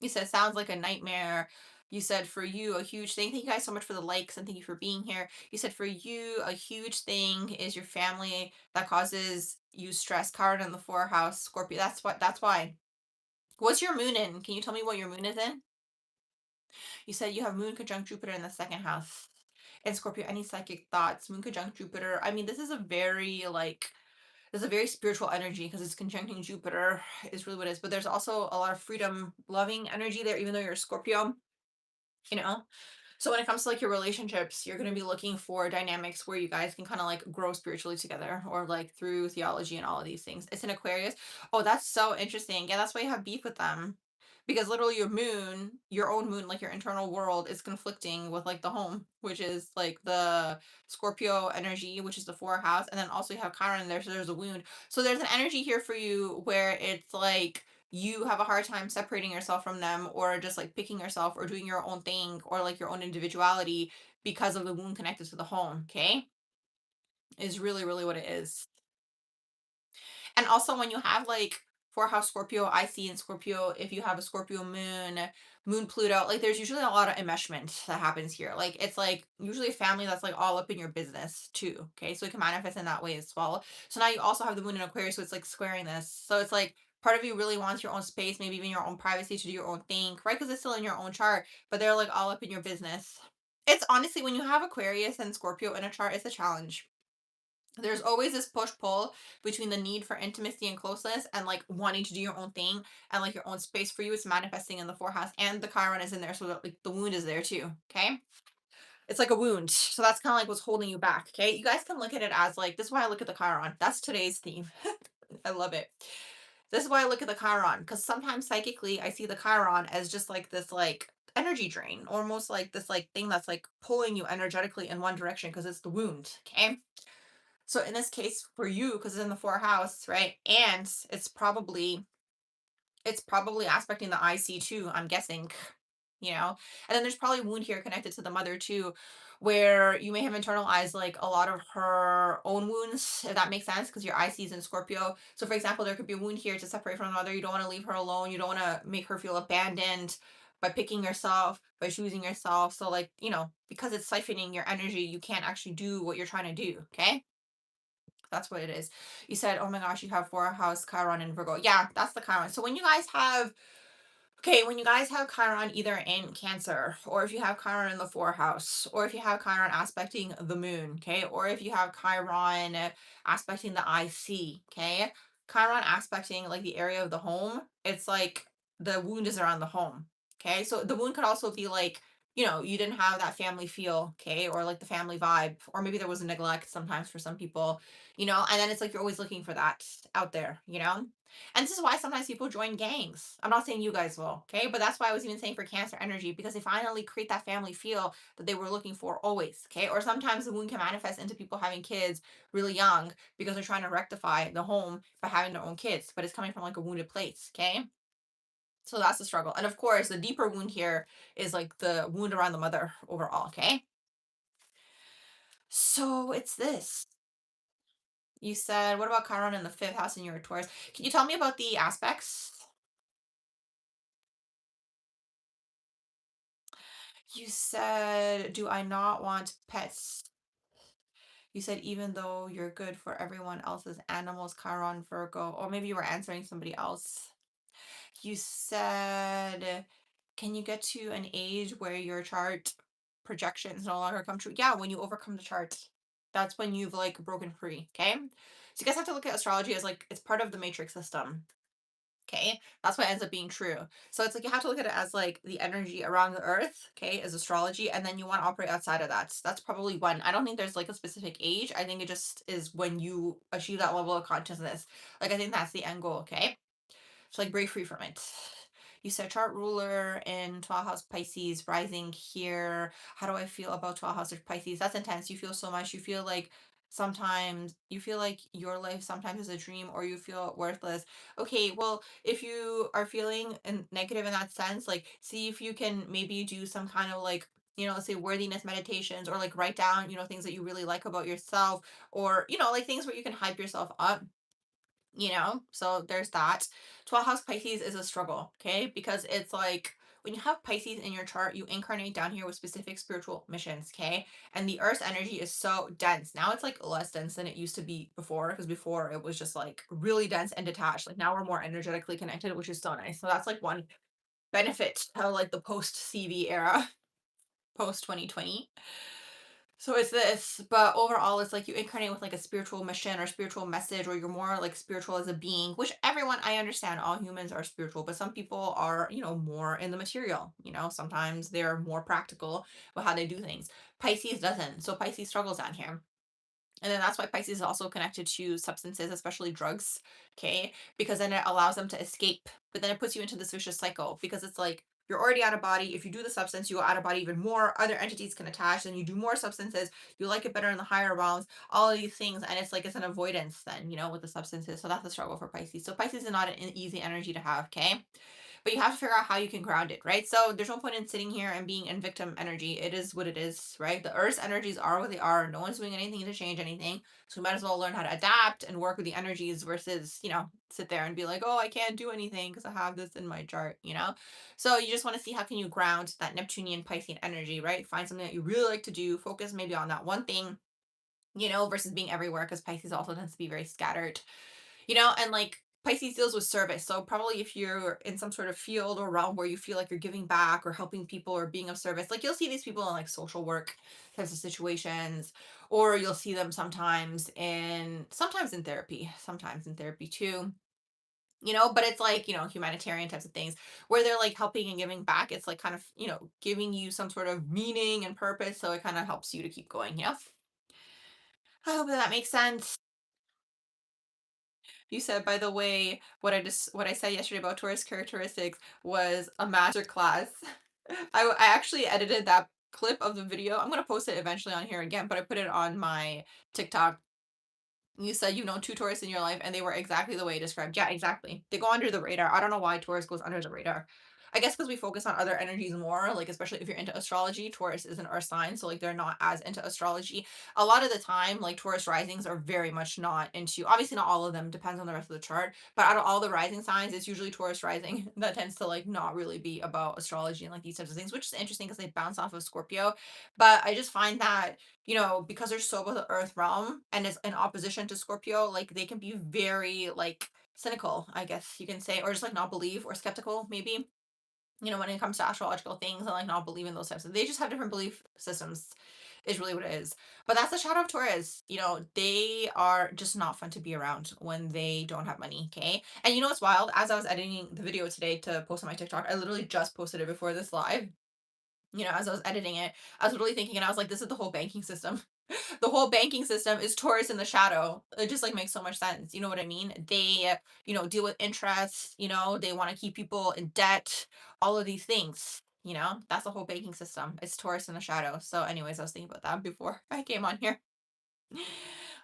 you said sounds like a nightmare. You said for you a huge thing. Thank you guys so much for the likes and thank you for being here. You said for you a huge thing is your family that causes you stress. Card in the forehouse, Scorpio. That's why. What's your moon in? Can you tell me what your moon is in? You said you have moon conjunct Jupiter in the second house. And Scorpio, any psychic thoughts? Moon conjunct Jupiter. I mean, this is a very like there's a very spiritual energy because it's conjuncting Jupiter is really what it is. But there's also a lot of freedom loving energy there, even though you're a Scorpio, you know? So when it comes to like your relationships, you're going to be looking for dynamics where you guys can kind of like grow spiritually together, or like through theology and all of these things. It's an Aquarius. Oh, that's so interesting. Yeah, that's why you have beef with them. Because literally your own moon, like your internal world is conflicting with like the home, which is like the Scorpio energy, which is the four house. And then also you have Chiron there. So there's a wound. So there's an energy here for you where it's like you have a hard time separating yourself from them, or just like picking yourself or doing your own thing, or like your own individuality because of the wound connected to the home, okay, is really, really what it is. And also when you have like four house Scorpio, I see in Scorpio, if you have a Scorpio moon, moon Pluto, like there's usually a lot of enmeshment that happens here. Like it's like usually a family that's like all up in your business too. Okay. So it can manifest in that way as well. So now you also have the moon in Aquarius, so it's like squaring this. So it's like part of you really wants your own space, maybe even your own privacy to do your own thing, right? Because it's still in your own chart, but they're like all up in your business. It's honestly when you have Aquarius and Scorpio in a chart, it's a challenge. There's always this push pull between the need for intimacy and closeness and like wanting to do your own thing and like your own space for you. It's manifesting in the fourth house and the Chiron is in there. So that, like the wound is there too. Okay. It's like a wound. So that's kind of like what's holding you back. Okay. You guys can look at it as like, this is why I look at the Chiron. That's today's theme. I love it. This is why I look at the Chiron because sometimes psychically I see the Chiron as just like this like energy drain, almost like this like thing that's like pulling you energetically in one direction because it's the wound. Okay. So in this case for you, because it's in the fourth house, right? And it's probably aspecting the IC too, I'm guessing, you know. And then there's probably a wound here connected to the mother too, where you may have internalized like a lot of her own wounds, if that makes sense, because your IC is in Scorpio. So for example, there could be a wound here to separate from the mother. You don't want to leave her alone. You don't want to make her feel abandoned by picking yourself, by choosing yourself. So like, because it's siphoning your energy, you can't actually do what you're trying to do. Okay. That's what it is. You said, oh my gosh, you have four house Chiron and Virgo. Yeah, that's the Chiron. So when you guys have, okay, when you guys have Chiron either in Cancer, or if you have Chiron in the fourth house, or if you have Chiron aspecting the moon, okay, or if you have Chiron aspecting the IC, okay, Chiron aspecting like the area of the home, it's like the wound is around the home, okay, so the wound could also be like, you didn't have that family feel, okay, or like the family vibe, or maybe there was a neglect sometimes for some people, and then it's like you're always looking for that out there, and this is why sometimes people join gangs. I'm not saying you guys will, okay? But that's why I was even saying for Cancer energy, because they finally create that family feel that they were looking for always, okay? Or sometimes the wound can manifest into people having kids really young because they're trying to rectify the home by having their own kids, but it's coming from like a wounded place, okay? So that's the struggle. And of course, the deeper wound here is like the wound around the mother overall, okay? So it's this. You said, what about Chiron in the fifth house in your Taurus? Can you tell me about the aspects? You said, "Do I not want pets?" You said, "Even though you're good for everyone else's animals, Chiron, Virgo," or maybe you were answering somebody else. You said, "Can you get to an age where your chart projections no longer come true?" Yeah, when you overcome the chart, that's when you've like broken free. Okay, so you guys have to look at astrology as like it's part of the matrix system. Okay, that's what ends up being true. So it's like you have to look at it as like the energy around the earth, okay, as astrology, and then you want to operate outside of that. That's probably when. I don't think there's like a specific age. I think it just is when you achieve that level of consciousness. Like I think that's the end goal, okay? So like break free from it. You said chart ruler in 12 house Pisces rising here. How do I feel about 12 house of Pisces? That's intense. You feel so much. You feel like sometimes you feel like your life sometimes is a dream or you feel worthless. Okay, well, if you are feeling negative in that sense, like see if you can maybe do some kind of like let's say worthiness meditations or like write down, things that you really like about yourself or, like things where you can hype yourself up, so there's that. 12 house Pisces is a struggle, okay, because it's like when you have Pisces in your chart, you incarnate down here with specific spiritual missions, okay, and the earth's energy is so dense now. It's like less dense than it used to be before, because before it was just like really dense and detached. Like now we're more energetically connected, which is so nice. So that's like one benefit of like the post CV era, post 2020. So it's this, but overall, it's like you incarnate with like a spiritual mission or spiritual message, or you're more like spiritual as a being, which everyone, I understand, all humans are spiritual, but some people are, more in the material, sometimes they're more practical with how they do things. Pisces doesn't. So Pisces struggles down here. And then that's why Pisces is also connected to substances, especially drugs, okay? Because then it allows them to escape, but then it puts you into this vicious cycle because it's like you're already out of body. If you do the substance, you go out of body even more. Other entities can attach, then you do more substances. You like it better in the higher realms, all of these things. And it's like it's an avoidance then, with the substances. So that's a struggle for Pisces. So Pisces is not an easy energy to have, okay? but you have to figure out how you can ground it, right? So there's no point in sitting here and being in victim energy. It is what it is, right? The Earth's energies are what they are. No one's doing anything to change anything. So we might as well learn how to adapt and work with the energies versus, sit there and be like, oh, I can't do anything because I have this in my chart. So you just want to see how can you ground that Neptunian Piscean energy, right? Find something that you really like to do, focus maybe on that one thing, versus being everywhere because Pisces also tends to be very scattered, and like Pisces deals with service. So probably if you're in some sort of field or realm where you feel like you're giving back or helping people or being of service, like you'll see these people in like social work types of situations, or you'll see them sometimes in therapy too. But it's like, humanitarian types of things where they're like helping and giving back. It's like kind of, giving you some sort of meaning and purpose. So it kind of helps you to keep going. Yeah. I hope that makes sense. You said, by the way, what I said yesterday about Taurus characteristics was a master class. I actually edited that clip of the video. I'm gonna post it eventually on here again, but I put it on my TikTok. You said you've known two Taurus in your life and they were exactly the way you described. Yeah, exactly. They go under the radar. I don't know why Taurus goes under the radar. I guess because we focus on other energies more, like especially if you're into astrology, Taurus is an earth sign, so like they're not as into astrology. A lot of the time, like Taurus risings are very much not into, obviously not all of them, depends on the rest of the chart, but out of all the rising signs, it's usually Taurus rising that tends to like not really be about astrology and like these types of things, which is interesting because they bounce off of Scorpio. But I just find that because they're so about the earth realm and it's in opposition to Scorpio, like they can be very like cynical, I guess you can say, or just like not believe or skeptical, maybe, when it comes to astrological things and like not believe in those types of, they just have different belief systems, is really what it is. But that's the shadow of Taurus. They are just not fun to be around when they don't have money. Okay. And you know what's wild? As I was editing the video today to post on my TikTok, I literally just posted it before this live. As I was editing it, I was really thinking, and I was like, this is the whole banking system. The whole banking system is Taurus in the shadow. It just like makes so much sense. You know what I mean? They, deal with interest, they want to keep people in debt, all of these things. That's the whole banking system. It's Taurus in the shadow. So, anyways, I was thinking about that before I came on here.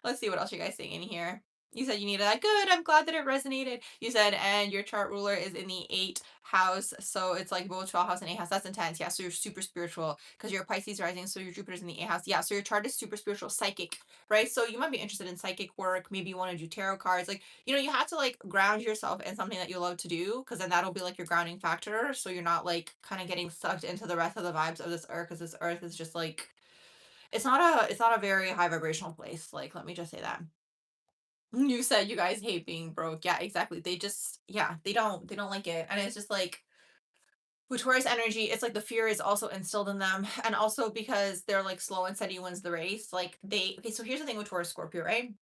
Let's see what else you guys saying in here. You said you needed that. Good. I'm glad that it resonated. You said, and your chart ruler is in the eighth house. So it's like both 12th house and 8th house. That's intense. Yeah. So you're super spiritual because you're Pisces rising. So your Jupiter's in the 8th house. Yeah. So your chart is super spiritual, psychic, right? So you might be interested in psychic work. Maybe you want to do tarot cards. Like, you have to like ground yourself in something that you love to do because then that'll be like your grounding factor. So you're not like kind of getting sucked into the rest of the vibes of this earth because this earth is just like, it's not a very high vibrational place. Like, let me just say that. You said you guys hate being broke. Yeah, exactly. They don't like it. And it's just like with Taurus energy, it's like the fear is also instilled in them. And also because they're like slow and steady wins the race. Like okay, so here's the thing with Taurus Scorpio, right?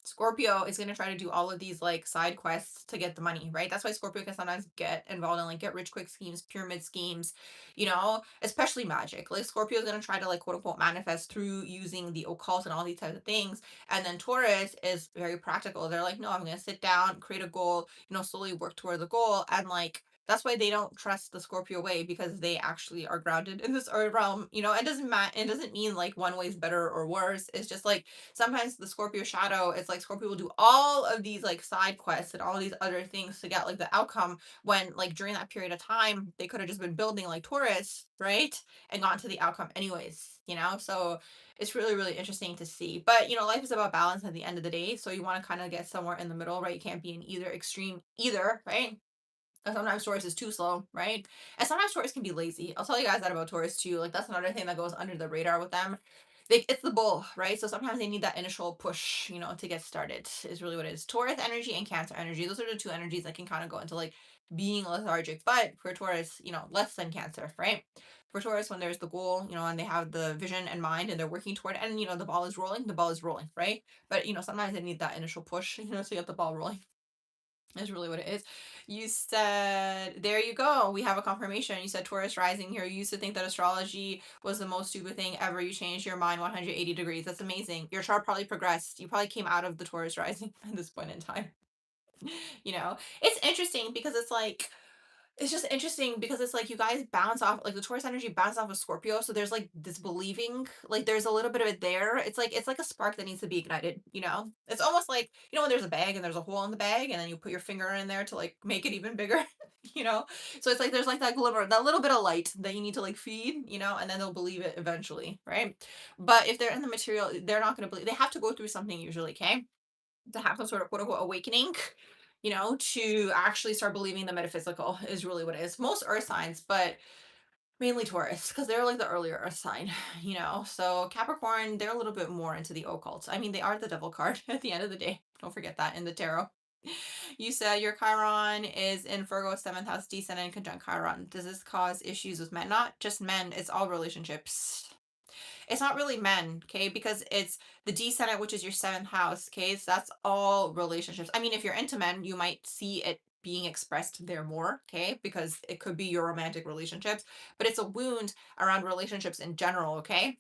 Scorpio is going to try to do all of these like side quests to get the money, right? That's why Scorpio can sometimes get involved in like get rich quick schemes, pyramid schemes, especially magic. Like Scorpio is going to try to like quote unquote manifest through using the occult and all these types of things. And then Taurus is very practical. They're like, no, I'm going to sit down, create a goal, slowly work toward the goal. And like, that's why they don't trust the Scorpio way because they actually are grounded in this earth realm. It doesn't matter. It doesn't mean like one way is better or worse. It's just like sometimes the Scorpio shadow, it's like Scorpio will do all of these like side quests and all these other things to get like the outcome when like during that period of time they could have just been building like Taurus, right? And gotten to the outcome anyways. So it's really, really interesting to see. But life is about balance at the end of the day. So you want to kind of get somewhere in the middle, right? You can't be in either extreme either, right? And sometimes Taurus is too slow, right? And sometimes Taurus can be lazy. I'll tell you guys that about Taurus too. Like that's another thing that goes under the radar with them. It's the bull, right? So sometimes they need that initial push, to get started. Is really what it is. Taurus energy and Cancer energy. Those are the two energies that can kind of go into like being lethargic. But for Taurus, less than Cancer, right? For Taurus, when there's the goal, and they have the vision and mind and they're working toward it, and the ball is rolling, right? But sometimes they need that initial push, to get the ball rolling. Is really what it is. You said, there you go. We have a confirmation. You said Taurus rising here. You used to think that astrology was the most stupid thing ever. You changed your mind 180 degrees. That's amazing. Your chart probably progressed. You probably came out of the Taurus rising at this point in time. It's interesting because it's just interesting because it's like you guys bounce off like the Taurus energy bounce off of Scorpio, so there's like this believing, like there's a little bit of it there. It's like a spark that needs to be ignited. It's almost like when there's a bag and there's a hole in the bag and then you put your finger in there to like make it even bigger. you know? So it's like there's like that glimmer, that little bit of light that you need to like feed, and then they'll believe it eventually, right? But if they're in the material, they're not going to believe. They have to go through something usually, okay? To have some sort of quote unquote awakening, to actually start believing the metaphysical is really what it is. Most earth signs, but mainly Taurus, because they're like the earlier earth sign, So Capricorn, they're a little bit more into the occult. I mean, they are the devil card at the end of the day. Don't forget that in the tarot. You said your Chiron is in Virgo 7th house, descendant conjunct Chiron. Does this cause issues with men? Not just men, it's all relationships. It's not really men, okay? Because it's the descendant, which is your seventh house, okay? So that's all relationships. I mean, if you're into men, you might see it being expressed there more, okay? Because it could be your romantic relationships, but it's a wound around relationships in general, okay?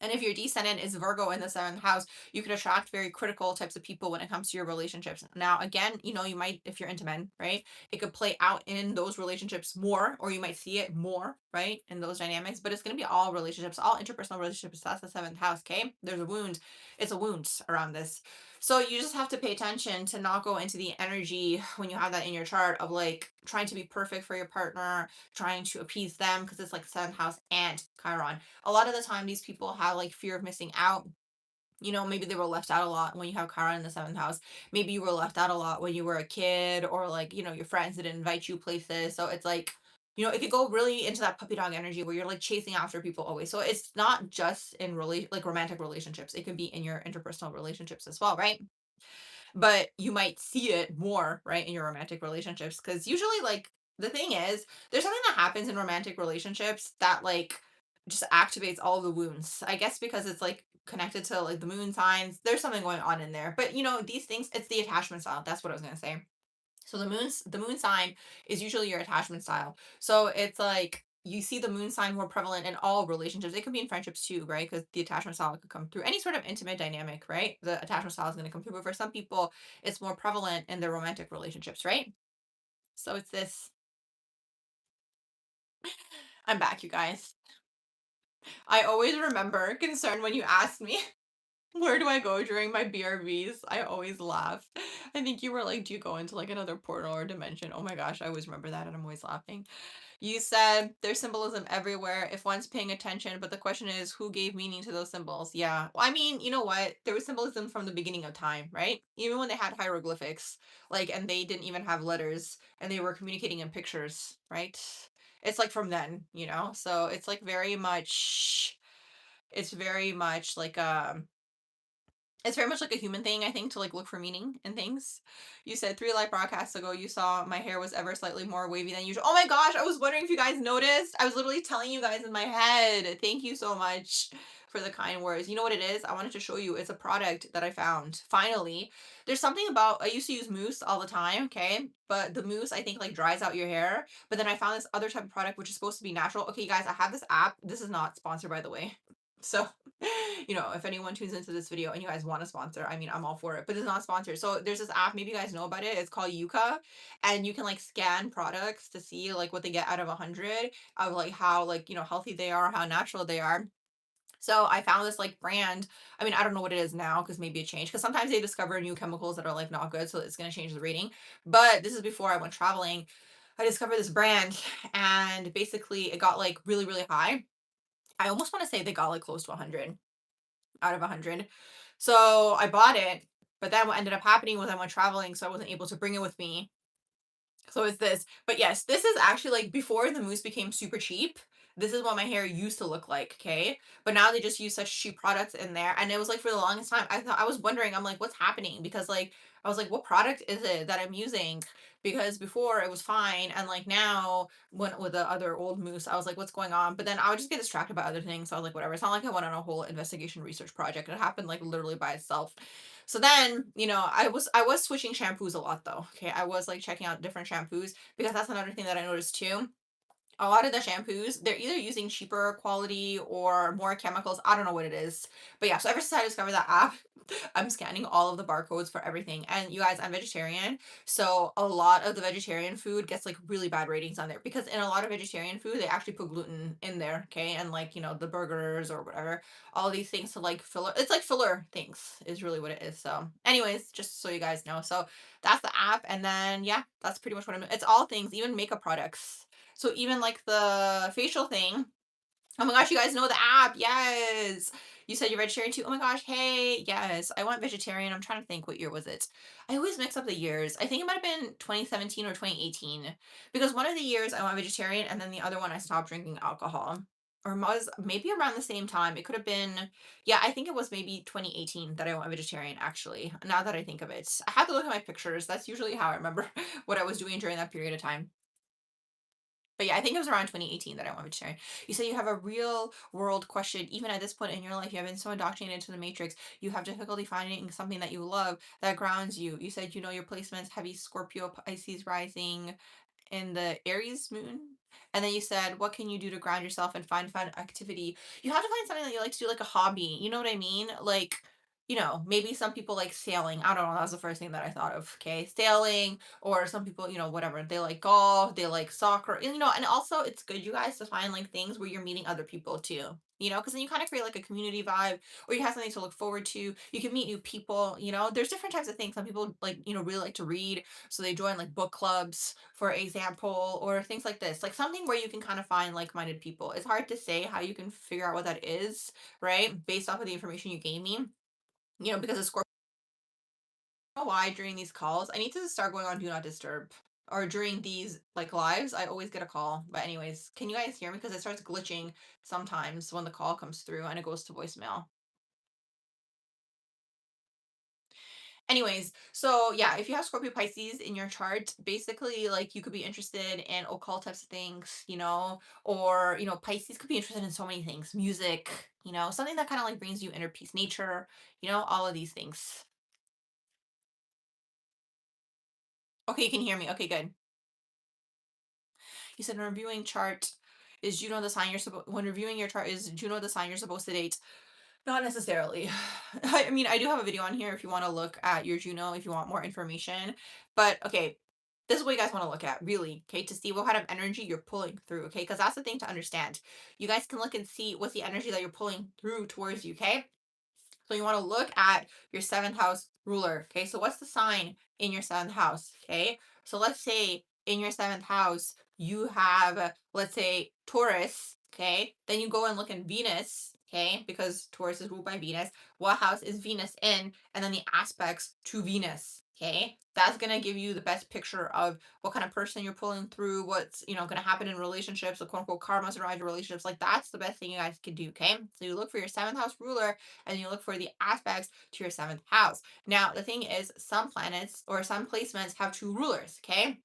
And if your descendant is Virgo in the seventh house, you can attract very critical types of people when it comes to your relationships. Now, again, you might, if you're into men, right? It could play out in those relationships more, or you might see it more, right? In those dynamics, but it's going to be all relationships, all interpersonal relationships. That's the seventh house, okay? There's a wound. It's a wound around this. So you just have to pay attention to not go into the energy when you have that in your chart of like trying to be perfect for your partner, trying to appease them because it's like seventh house and Chiron. A lot of the time these people have like fear of missing out. Maybe they were left out a lot when you have Chiron in the seventh house. Maybe you were left out a lot when you were a kid, or like, your friends didn't invite you places. So it's like, it could go really into that puppy dog energy where you're like chasing after people always. So it's not just in like romantic relationships. It could be in your interpersonal relationships as well, right? But you might see it more, right, in your romantic relationships. Because usually, like, the thing is, there's something that happens in romantic relationships that, like, just activates all the wounds. I guess because it's like connected to like the moon signs. There's something going on in there. But these things, it's the attachment style. That's what I was gonna say. So the moon sign is usually your attachment style. So it's like you see the moon sign more prevalent in all relationships. It could be in friendships too, right? Because the attachment style could come through any sort of intimate dynamic, right? The attachment style is going to come through. But for some people, it's more prevalent in their romantic relationships, right? So it's this. I'm back, you guys. I always remember concern when you asked me where do I go during my BRVs. I always laugh. I think you were like, do you go into like another portal or dimension? Oh my gosh, I always remember that, and I'm always laughing. You said there's symbolism everywhere if one's paying attention, but the question is who gave meaning to those symbols? Yeah. Well, I mean, you know what? There was symbolism from the beginning of time, right? Even when they had hieroglyphics, like, and they didn't even have letters and they were communicating in pictures, right? It's like from then, So it's like it's very much like it's very much like a human thing, I think, to like look for meaning in things. You said 3 live broadcasts ago you saw my hair was ever slightly more wavy than usual. Oh my gosh, I was wondering if you guys noticed. I was literally telling you guys in my head. Thank you so much for the kind words. You know what it is? I wanted to show you. It's a product that I found. Finally, there's something about I used to use mousse all the time, okay? But the mousse I think like dries out your hair. But then I found this other type of product which is supposed to be natural. Okay, guys, I have this app. This is not sponsored by the way. So, if anyone tunes into this video and you guys want to sponsor, I mean, I'm all for it, but it's not sponsored. So there's this app, maybe you guys know about it. It's called Yuka, and you can like scan products to see like what they get out of 100 of like how like, healthy they are, how natural they are. So I found this like brand. I mean, I don't know what it is now because maybe it changed. Because sometimes they discover new chemicals that are like not good, so it's gonna change the rating. But this is before I went traveling. I discovered this brand, and basically it got like really, really high. I almost want to say they got like close to 100 out of 100. So I bought it, but then what ended up happening was I went traveling, so I wasn't able to bring it with me. So it's this. But yes, this is actually like before the mousse became super cheap. This is what my hair used to look like, okay? But now they just use such cheap products in there. And it was like for the longest time, I was wondering, I'm like, what's happening? Because like I was like, what product is it that I'm using? Because before it was fine. And like now when with the other old mousse, I was like, what's going on? But then I would just get distracted by other things. So I was like, whatever. It's not like I went on a whole investigation research project. It happened like literally by itself. So then, I was switching shampoos a lot though. Okay. I was like checking out different shampoos because that's another thing that I noticed too. a lot of the shampoos, they're either using cheaper quality or more chemicals. I don't know what it is. But yeah, so ever since I discovered that app, I'm scanning all of the barcodes for everything. And you guys, I'm vegetarian. So a lot of the vegetarian food gets like really bad ratings on there because in a lot of vegetarian food, they actually put gluten in there. Okay. And like, the burgers or whatever, all these things to like filler. It's like filler things is really what it is. So, anyways, just so you guys know. So that's the app. And then, yeah, that's pretty much what I'm doing. It's all things, even makeup products. So even like the facial thing, oh my gosh, you guys know the app. Yes. You said you're vegetarian too. Oh my gosh, hey, yes. I went vegetarian. I'm trying to think what year was it? I always mix up the years. I think it might have been 2017 or 2018. Because one of the years I went vegetarian and then the other one I stopped drinking alcohol. Or was maybe around the same time. It could have been, yeah, I think it was maybe 2018 that I went vegetarian, actually. Now that I think of it. I have to look at my pictures. That's usually how I remember what I was doing during that period of time. But yeah, I think it was around 2018 that I went vegetarian. You said you have a real world question. Even at this point in your life, you have been so indoctrinated into the matrix. You have difficulty finding something that you love that grounds you. You said you know your placements, heavy Scorpio, Pisces rising, in the Aries moon. And then you said, what can you do to ground yourself and find fun activity? You have to find something that you like to do, like a hobby. You know what I mean? Like, maybe some people like sailing. I don't know. That was the first thing that I thought of. Okay. Sailing, or some people, whatever. They like golf, they like soccer, and also it's good, you guys, to find like things where you're meeting other people too. Because then you kind of create like a community vibe, or you have something to look forward to. You can meet new people. There's different types of things. Some people like, really like to read, so they join like book clubs, for example, or things like this. Like something where you can kind of find like-minded people. It's hard to say how you can figure out what that is, right? Based off of the information you gave me. Because of Scorpio, I don't know why during these calls, I need to start going on Do Not Disturb. Or during these like lives, I always get a call. But anyways, can you guys hear me? Because it starts glitching sometimes when the call comes through and it goes to voicemail. Anyways, so yeah, if you have Scorpio Pisces in your chart, basically like you could be interested in occult types of things, or Pisces could be interested in so many things, music, something that kind of like brings you inner peace, nature, all of these things. Okay, you can hear me. Okay, good. You said when reviewing chart, is Juno the sign you're supposed when reviewing your chart, is Juno the sign you're supposed to date? Not necessarily. I mean, I do have a video on here if you want to look at your Juno, if you want more information. But okay, this is what you guys want to look at, really, okay, to see what kind of energy you're pulling through, okay? Because that's the thing to understand. You guys can look and see what's the energy that you're pulling through towards you, okay? So you want to look at your seventh house ruler. Okay. So what's the sign in your seventh house? Okay. So let's say in your seventh house, you have, let's say, Taurus. Okay. Then you go and look in Venus. Okay. Because Taurus is ruled by Venus. What house is Venus in? And then the aspects to Venus. Okay. That's going to give you the best picture of what kind of person you're pulling through, what's, going to happen in relationships, the quote unquote karmas around your relationships. Like that's the best thing you guys can do. Okay. So you look for your seventh house ruler and you look for the aspects to your seventh house. Now, the thing is, some planets or some placements have two rulers, okay?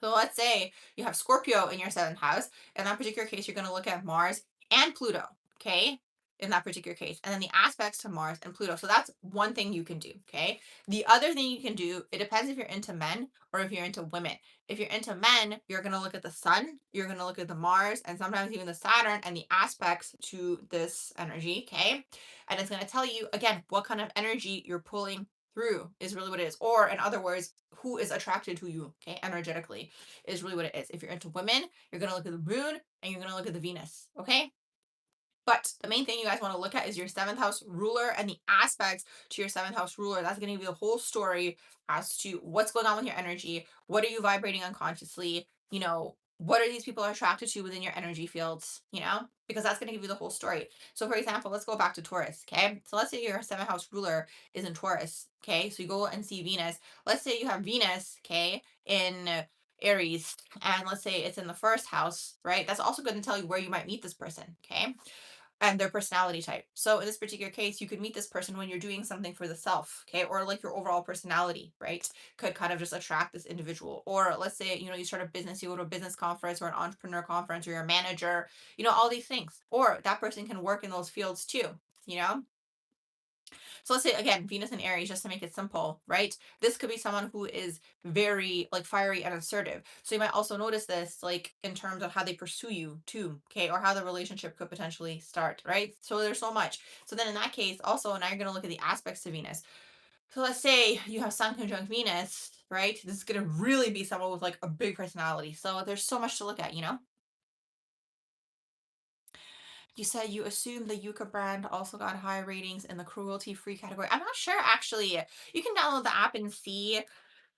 So let's say you have Scorpio in your seventh house. In that particular case, you're going to look at Mars and Pluto, okay? In that particular case. And then the aspects to Mars and Pluto. So that's one thing you can do, okay? The other thing you can do, it depends if you're into men or if you're into women. If you're into men, you're going to look at the sun, you're going to look at the Mars, and sometimes even the Saturn and the aspects to this energy, okay? And it's going to tell you, again, what kind of energy you're pulling through is really what it is. Or in other words, who is attracted to you, okay, energetically is really what it is. If you're into women, you're going to look at the moon and you're going to look at the Venus, okay? But the main thing you guys want to look at is your seventh house ruler and the aspects to your seventh house ruler. That's going to give you the whole story as to what's going on with your energy. What are you vibrating unconsciously? What are these people attracted to within your energy fields? Because that's going to give you the whole story. So, for example, let's go back to Taurus. Okay. So, let's say your seventh house ruler is in Taurus. Okay. So, you go and see Venus. Let's say you have Venus, okay, in Aries, and let's say it's in the first house, right? That's also going to tell you where you might meet this person. Okay, and their personality type. So in this particular case, you could meet this person when you're doing something for the self, okay? Or like your overall personality, right? Could kind of just attract this individual. Or let's say, you start a business, you go to a business conference or an entrepreneur conference, or you're a manager, all these things. Or that person can work in those fields too, you know? So let's say again, Venus and Aries, just to make it simple, right? This could be someone who is very like fiery and assertive. So you might also notice this like in terms of how they pursue you too, okay, or how the relationship could potentially start, right? So there's so much. So then in that case, also now you're gonna look at the aspects to Venus. So let's say you have Sun conjunct Venus, right? This is gonna really be someone with like a big personality. So there's so much to look at, you know? You said you assume the Yucca brand also got high ratings in the cruelty-free category. I'm not sure actually. You can download the app and see.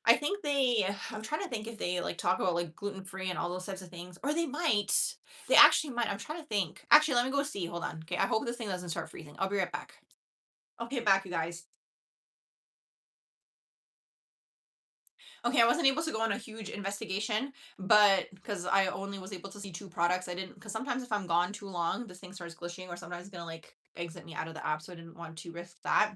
I think I'm trying to think if they like talk about like gluten-free and all those types of things, or they might. They actually might. I'm trying to think. Actually, let me go see. Hold on. Okay, I hope this thing doesn't start freezing. I'll be right back. Okay, back, you guys. Okay, I wasn't able to go on a huge investigation, but because I only was able to see two products, I didn't. Because sometimes if I'm gone too long, this thing starts glitching, or sometimes it's gonna like exit me out of the app, so I didn't want to risk that.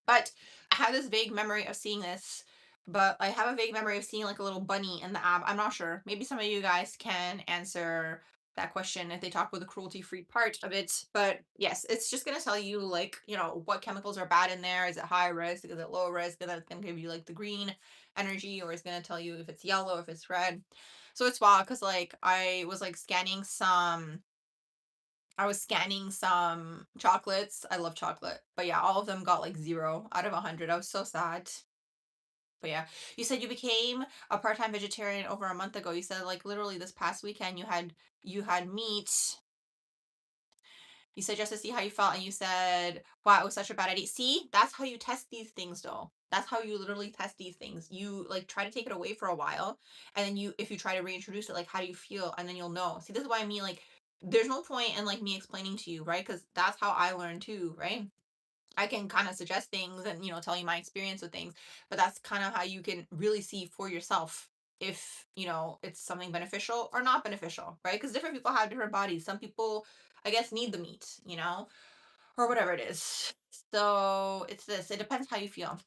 But I have this vague memory of seeing this, but I have a vague memory of seeing like a little bunny in the app. I'm not sure. Maybe some of you guys can answer that question if they talk about the cruelty free part of it. But yes, it's just going to tell you like, what chemicals are bad in there. Is it high risk? Is it low risk? And then it's going to give you like the green energy, or it's going to tell you if it's yellow, if it's red. So it's wild because like I was like scanning some chocolates. I love chocolate. But yeah, all of them got like 0 out of 100. I was so sad. But yeah, you said you became a part-time vegetarian over a month ago. You said like literally this past weekend you had meat. You said just to see how you felt, and you said, wow, it was such a bad idea. See, that's how you test these things though. That's how you literally test these things. You like try to take it away for a while, and then if you try to reintroduce it, like how do you feel? And then you'll know. See, this is what I mean, like there's no point in like me explaining to you, right? Because that's how I learn too, right? I can kind of suggest things and tell you my experience with things, but that's kind of how you can really see for yourself if it's something beneficial or not beneficial, right? Because different people have different bodies. Some people, I guess, need the meat, or whatever it is. So it's this. It depends how you feel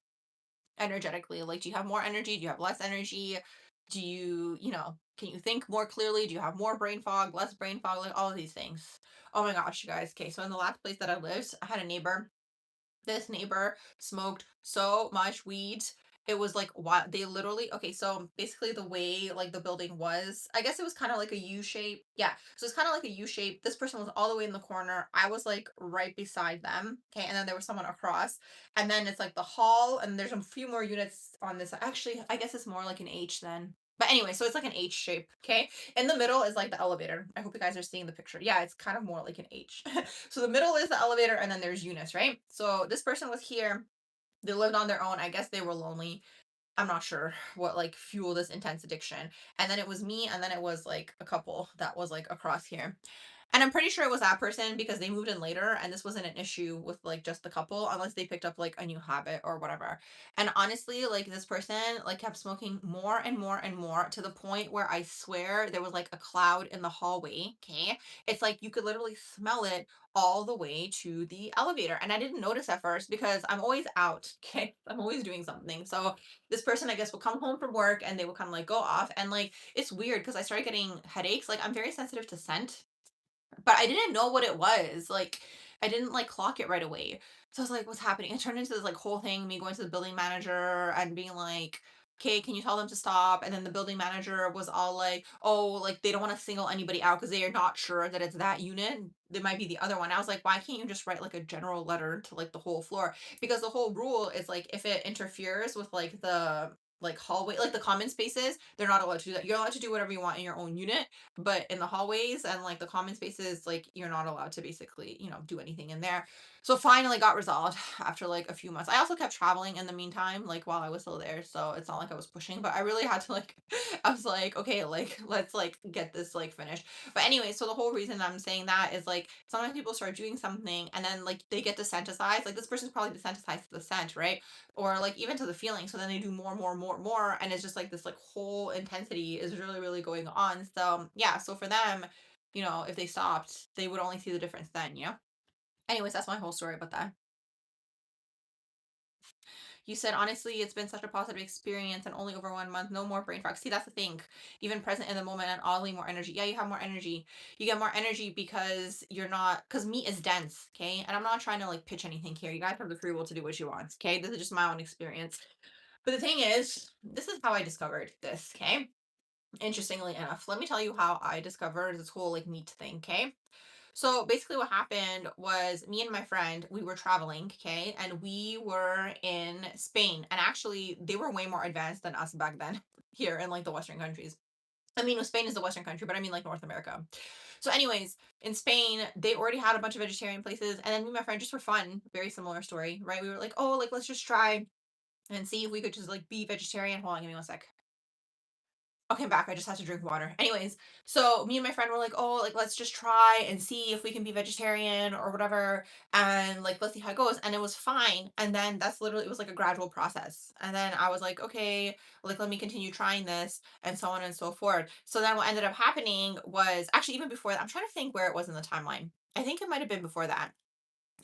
energetically. Like, do you have more energy? Do you have less energy? Do can you think more clearly? Do you have more brain fog, less brain fog? Like all of these things. Oh my gosh, you guys. Okay, so in the last place that I lived, I had a neighbor. This neighbor smoked so much weed. It was like what they literally, okay, so basically the way like the building was, I guess it was kind of like a U shape. Yeah. So it's kind of like a U shape. This person was all the way in the corner. I was like right beside them. Okay. And then there was someone across. And then it's like the hall, and there's a few more units on this. Actually, I guess it's more like an H then. But anyway, so it's like an H shape. Okay. In the middle is like the elevator. I hope you guys are seeing the picture. Yeah, it's kind of more like an H. So the middle is the elevator, and then there's Eunice, right? So this person was here. They lived on their own. I guess they were lonely. I'm not sure what like fueled this intense addiction. And then it was me, and then it was like a couple that was like across here. And I'm pretty sure it was that person because they moved in later, and this wasn't an issue with like just the couple unless they picked up like a new habit or whatever. And honestly, like this person like kept smoking more and more and more to the point where I swear there was like a cloud in the hallway. Okay. It's like you could literally smell it all the way to the elevator. And I didn't notice at first because I'm always out. Okay. I'm always doing something. So this person, I guess, will come home from work and they will kind of like go off. And like it's weird because I started getting headaches. Like I'm very sensitive to scent, but I didn't know what it was. Like, I didn't like clock it right away. So I was like, what's happening? It turned into this like whole thing, me going to the building manager and being like, okay, can you tell them to stop? And then the building manager was all like, oh, like they don't want to single anybody out because they are not sure that it's that unit. There might be the other one. I was like, why can't you just write like a general letter to like the whole floor? Because the whole rule is like if it interferes with like the like hallway, like the common spaces, they're not allowed to do that. You're allowed to do whatever you want in your own unit, but in the hallways and like the common spaces, like you're not allowed to basically do anything in there. So finally got resolved after like a few months. I also kept traveling in the meantime, like while I was still there, so it's not like I was pushing, but I really had to like I was like, okay, like let's like get this like finished. But anyway, so the whole reason I'm saying that is like sometimes people start doing something and then like they get desensitized, like this person's probably desensitized to the scent, right? Or like even to the feeling, so then they do more, more, more, more, and it's just like this like whole intensity is really, really going on. So yeah, so for them, if they stopped, they would only see the difference then. Anyways, that's my whole story about that. You said, honestly, it's been such a positive experience and only over 1 month, no more brain fog. See, that's the thing. Even present in the moment and oddly more energy. Yeah, you have more energy. You get more energy because you're not, because meat is dense, okay? And I'm not trying to like pitch anything here. You guys have the free will to do what you want, okay? This is just my own experience. But the thing is, this is how I discovered this, okay? Interestingly enough, let me tell you how I discovered this whole like meat thing, okay? So basically, what happened was me and my friend, we were traveling, okay, and we were in Spain. And actually, they were way more advanced than us back then here in like the Western countries. I mean, Spain is the Western country, but I mean like North America. So, anyways, in Spain, they already had a bunch of vegetarian places, and then me and my friend just for fun, very similar story, right? We were like, oh, like let's just try and see if we could just like be vegetarian. Hold on, give me 1 sec. Okay, I'm back. I just had to drink water. Anyways, so me and my friend were like, oh, like let's just try and see if we can be vegetarian or whatever. And like let's see how it goes. And it was fine. And then that's literally it was like a gradual process. And then I was like, okay, like let me continue trying this and so on and so forth. So then what ended up happening was actually even before that, I'm trying to think where it was in the timeline. I think it might have been before that.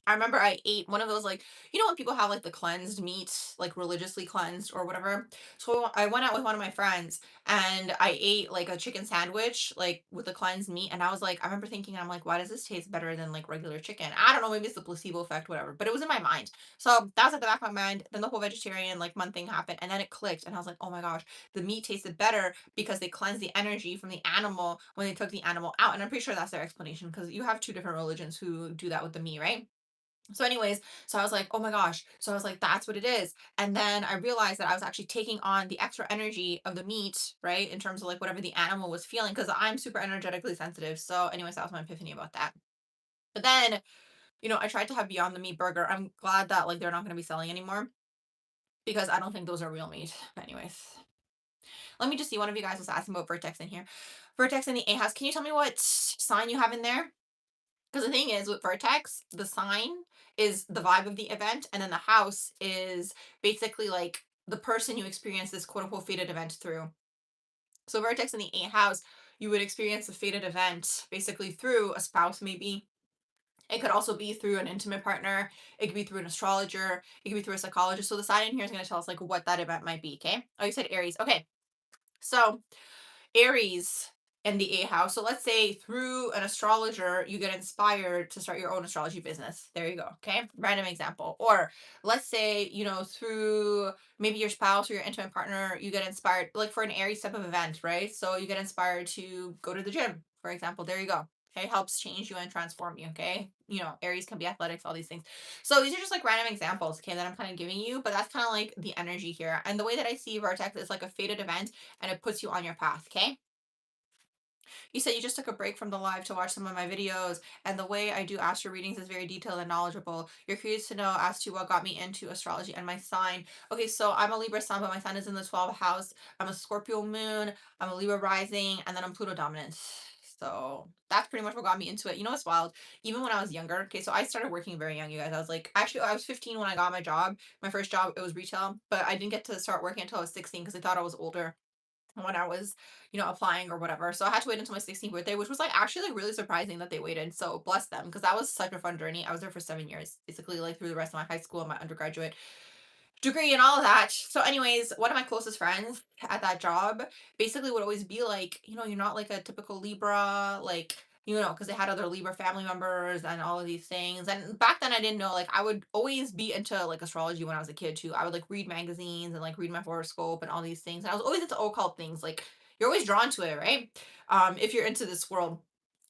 I remember I ate one of those like when people have like the cleansed meat, like religiously cleansed or whatever. So I went out with one of my friends and I ate like a chicken sandwich like with the cleansed meat and I was like I remember thinking I'm like why does this taste better than like regular chicken? I don't know, maybe it's the placebo effect whatever, but it was in my mind. So that was at the back of my mind. Then the whole vegetarian like month thing happened and then it clicked and I was like, "Oh my gosh, the meat tasted better because they cleansed the energy from the animal when they took the animal out." And I'm pretty sure that's their explanation because you have two different religions who do that with the meat, right? So, anyways, so I was like, oh my gosh. So I was like, that's what it is. And then I realized that I was actually taking on the extra energy of the meat, right? In terms of like whatever the animal was feeling, because I'm super energetically sensitive. So, anyways, that was my epiphany about that. But then, I tried to have Beyond the Meat burger. I'm glad that like they're not going to be selling anymore because I don't think those are real meat. But anyways, let me just see. One of you guys was asking about Vertex in here. Vertex in the A house. Can you tell me what sign you have in there? Because the thing is, with Vertex, the sign is the vibe of the event, and then the house is basically like the person you experience this quote unquote fated event through. So, Vertex in the eighth house, you would experience a fated event basically through a spouse, maybe. It could also be through an intimate partner. It could be through an astrologer. It could be through a psychologist. So, the sign in here is going to tell us like what that event might be. Okay. Oh, you said Aries. Okay. So, Aries in the A house. So let's say through an astrologer, you get inspired to start your own astrology business. There you go. Okay. Random example. Or let's say, through maybe your spouse or your intimate partner, you get inspired, like for an Aries type of event, right? So you get inspired to go to the gym, for example. There you go. Okay. Helps change you and transform you. Okay. Aries can be athletics, all these things. So these are just like random examples, okay, that I'm kind of giving you, but that's kind of like the energy here. And the way that I see Vertex is like a fated event and it puts you on your path, okay? You said you just took a break from the live to watch some of my videos, and the way I do astro readings is very detailed and knowledgeable. You're curious to know as to what got me into astrology and my sign. Okay, so I'm a Libra sun, but my sun is in the 12th house. I'm a Scorpio moon, I'm a Libra rising, and then I'm Pluto dominant. So that's pretty much what got me into it. You know what's wild? Even when I was younger, okay, so I started working very young, you guys. I was like, actually, I was 15 when I got my job. My first job, it was retail, but I didn't get to start working until I was 16 because I thought I was older when I was, applying or whatever. So I had to wait until my 16th birthday, which was like actually like really surprising that they waited. So bless them because that was such a fun journey. I was there for 7 years, basically like through the rest of my high school and my undergraduate degree and all of that. So, anyways, one of my closest friends at that job basically would always be like, you're not like a typical Libra, like, because they had other Libra family members and all of these things. And back then I didn't know, like, I would always be into like astrology when I was a kid too. I would like read magazines and like read my horoscope and all these things. And I was always into occult things. Like, you're always drawn to it, right? If you're into this world.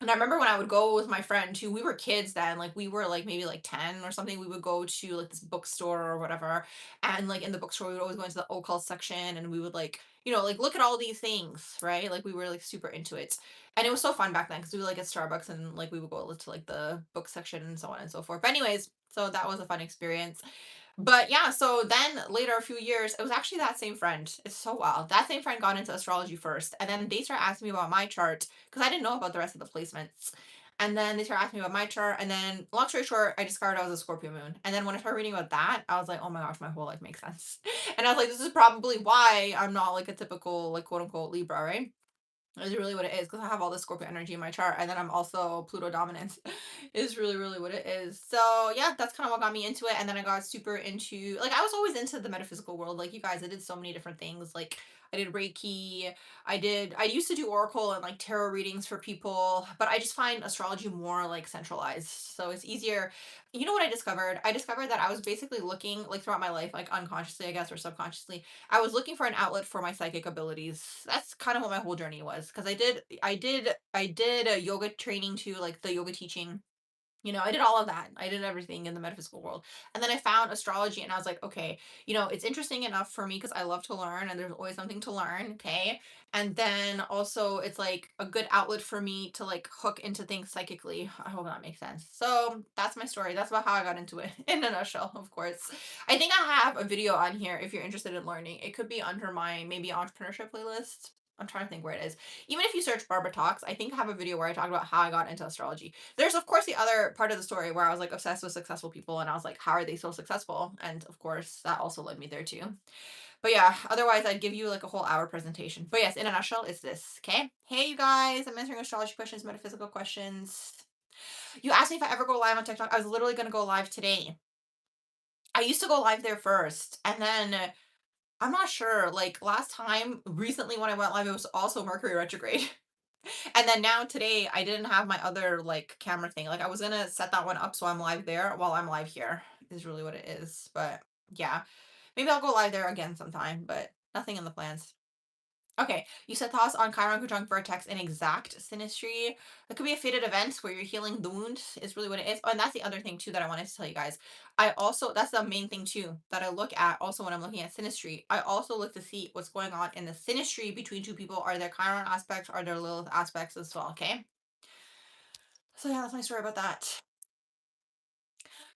And I remember when I would go with my friend too, we were kids then, like we were like maybe like 10 or something. We would go to like this bookstore or whatever, and like in the bookstore we would always go into the occult section and we would like like look at all these things, right? Like we were like super into it, and it was so fun back then because we would like at Starbucks and like we would go to like the book section and so on and so forth. But anyways, so that was a fun experience. But yeah, so then later, a few years, it was actually that same friend. It's so wild. That same friend got into astrology first, and then they started asking me about my chart because I didn't know about the rest of the placements. And then they started asking me about my chart, and then long story short, I discovered I was a Scorpio moon. And then when I started reading about that, I was like, oh my gosh, my whole life makes sense. And I was like, this is probably why I'm not like a typical like quote unquote Libra, right? Is really what it is because I have all the Scorpio energy in my chart, and then I'm also Pluto dominance. Is really, really what it is. So yeah, that's kind of what got me into it. And then I got super into, like, I was always into the metaphysical world. Like you guys, I did so many different things. Like I did Reiki, I used to do Oracle and like tarot readings for people, but I just find astrology more like centralized. So it's easier. You know what I discovered? I discovered that I was basically looking like throughout my life, like unconsciously, I guess, or subconsciously, I was looking for an outlet for my psychic abilities. That's kind of what my whole journey was because I did a yoga training too, like the yoga teaching. I did all of that. I did everything in the metaphysical world. And then I found astrology and I was like, okay, it's interesting enough for me because I love to learn and there's always something to learn. Okay. And then also it's like a good outlet for me to like hook into things psychically. I hope that makes sense. So that's my story. That's about how I got into it in a nutshell, of course. I think I have a video on here if you're interested in learning. It could be under my maybe entrepreneurship playlist. I'm trying to think where it is. Even if you search Barbara Talks, I think I have a video where I talk about how I got into astrology. There's of course the other part of the story where I was like obsessed with successful people and I was like, how are they so successful? And of course that also led me there too. But yeah, otherwise I'd give you like a whole hour presentation. But yes, in a nutshell, it's this. Okay. Hey you guys, I'm answering astrology questions, metaphysical questions. You asked me if I ever go live on TikTok. I was literally gonna go live today. I used to go live there first, and then I'm not sure. Like last time, recently when I went live, it was also Mercury retrograde. And then now today, I didn't have my other like camera thing. Like I was gonna set that one up so I'm live there while I'm live here. Is really what it is. But yeah, maybe I'll go live there again sometime. But nothing in the plans. Okay, you said thoughts on Chiron conjunct Vertex in exact synastry. That could be a fated event where you're healing the wound, is really what it is. Oh, and that's the other thing too that I wanted to tell you guys. I also, that's the main thing too that I look at also when I'm looking at synastry. I also look to see what's going on in the synastry between two people. Are there Chiron aspects? Are there Lilith aspects as well? Okay. So yeah, that's my story about that.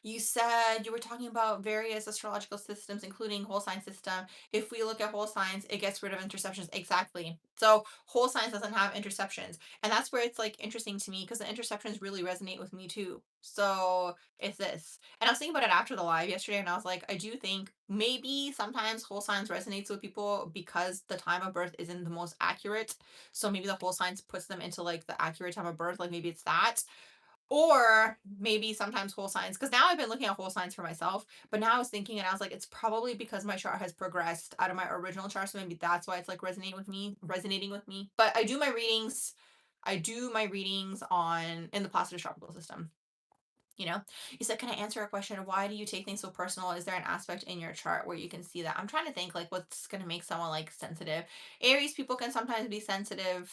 You said you were talking about various astrological systems, including whole sign system. If we look at whole signs, it gets rid of interceptions. Exactly. So whole signs doesn't have interceptions. And that's where it's like interesting to me because the interceptions really resonate with me too. So it's this. And I was thinking about it after the live yesterday, and I was like, I do think maybe sometimes whole signs resonates with people because the time of birth isn't the most accurate. So maybe the whole signs puts them into like the accurate time of birth. Like maybe it's that. Or maybe sometimes whole signs, because now I've been looking at whole signs for myself, but now I was thinking and I was like, it's probably because my chart has progressed out of my original chart. So maybe that's why it's like resonating with me. But I do my readings on in the positive tropical system. You know, you said, can I answer a question? Why do you take things so personal? Is there an aspect in your chart where you can see that? I'm trying to think like what's going to make someone like sensitive. Aries people can sometimes be sensitive.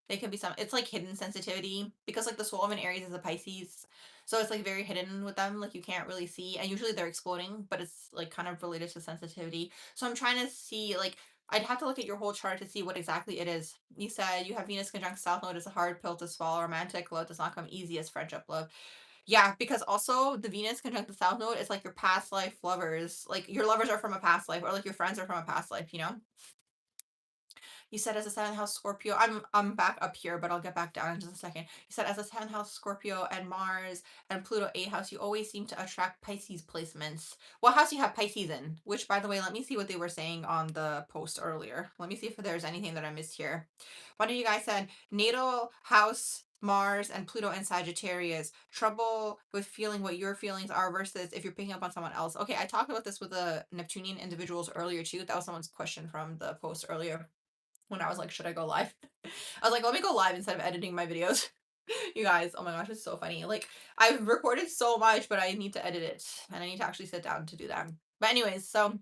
They can be it's like hidden sensitivity because like the soul of an Aries is a Pisces. So it's like very hidden with them. Like you can't really see. And usually they're exploding, but it's like kind of related to sensitivity. So I'm trying to see like, I'd have to look at your whole chart to see what exactly it is. You said you have Venus conjunct South Node is a hard pill to swallow. Romantic love does not come easy as friendship love. Yeah, because also the Venus conjunct the South Node is like your past life lovers. Like your lovers are from a past life, or like your friends are from a past life, you know? You said as a seventh house Scorpio, I'm back up here, but I'll get back down in just a second. You said as a seventh house Scorpio and Mars and Pluto eighth house, you always seem to attract Pisces placements. What house you have Pisces in? Which, by the way, let me see what they were saying on the post earlier. Let me see if there's anything that I missed here. One of you guys said natal house Mars and Pluto and Sagittarius. Trouble with feeling what your feelings are versus if you're picking up on someone else. Okay, I talked about this with the Neptunian individuals earlier too. That was someone's question from the post earlier when I was like, should I go live? I was like, let me go live instead of editing my videos. You guys, oh my gosh, it's so funny. Like, I've recorded so much, but I need to edit it and I need to actually sit down to do that. But, anyways, so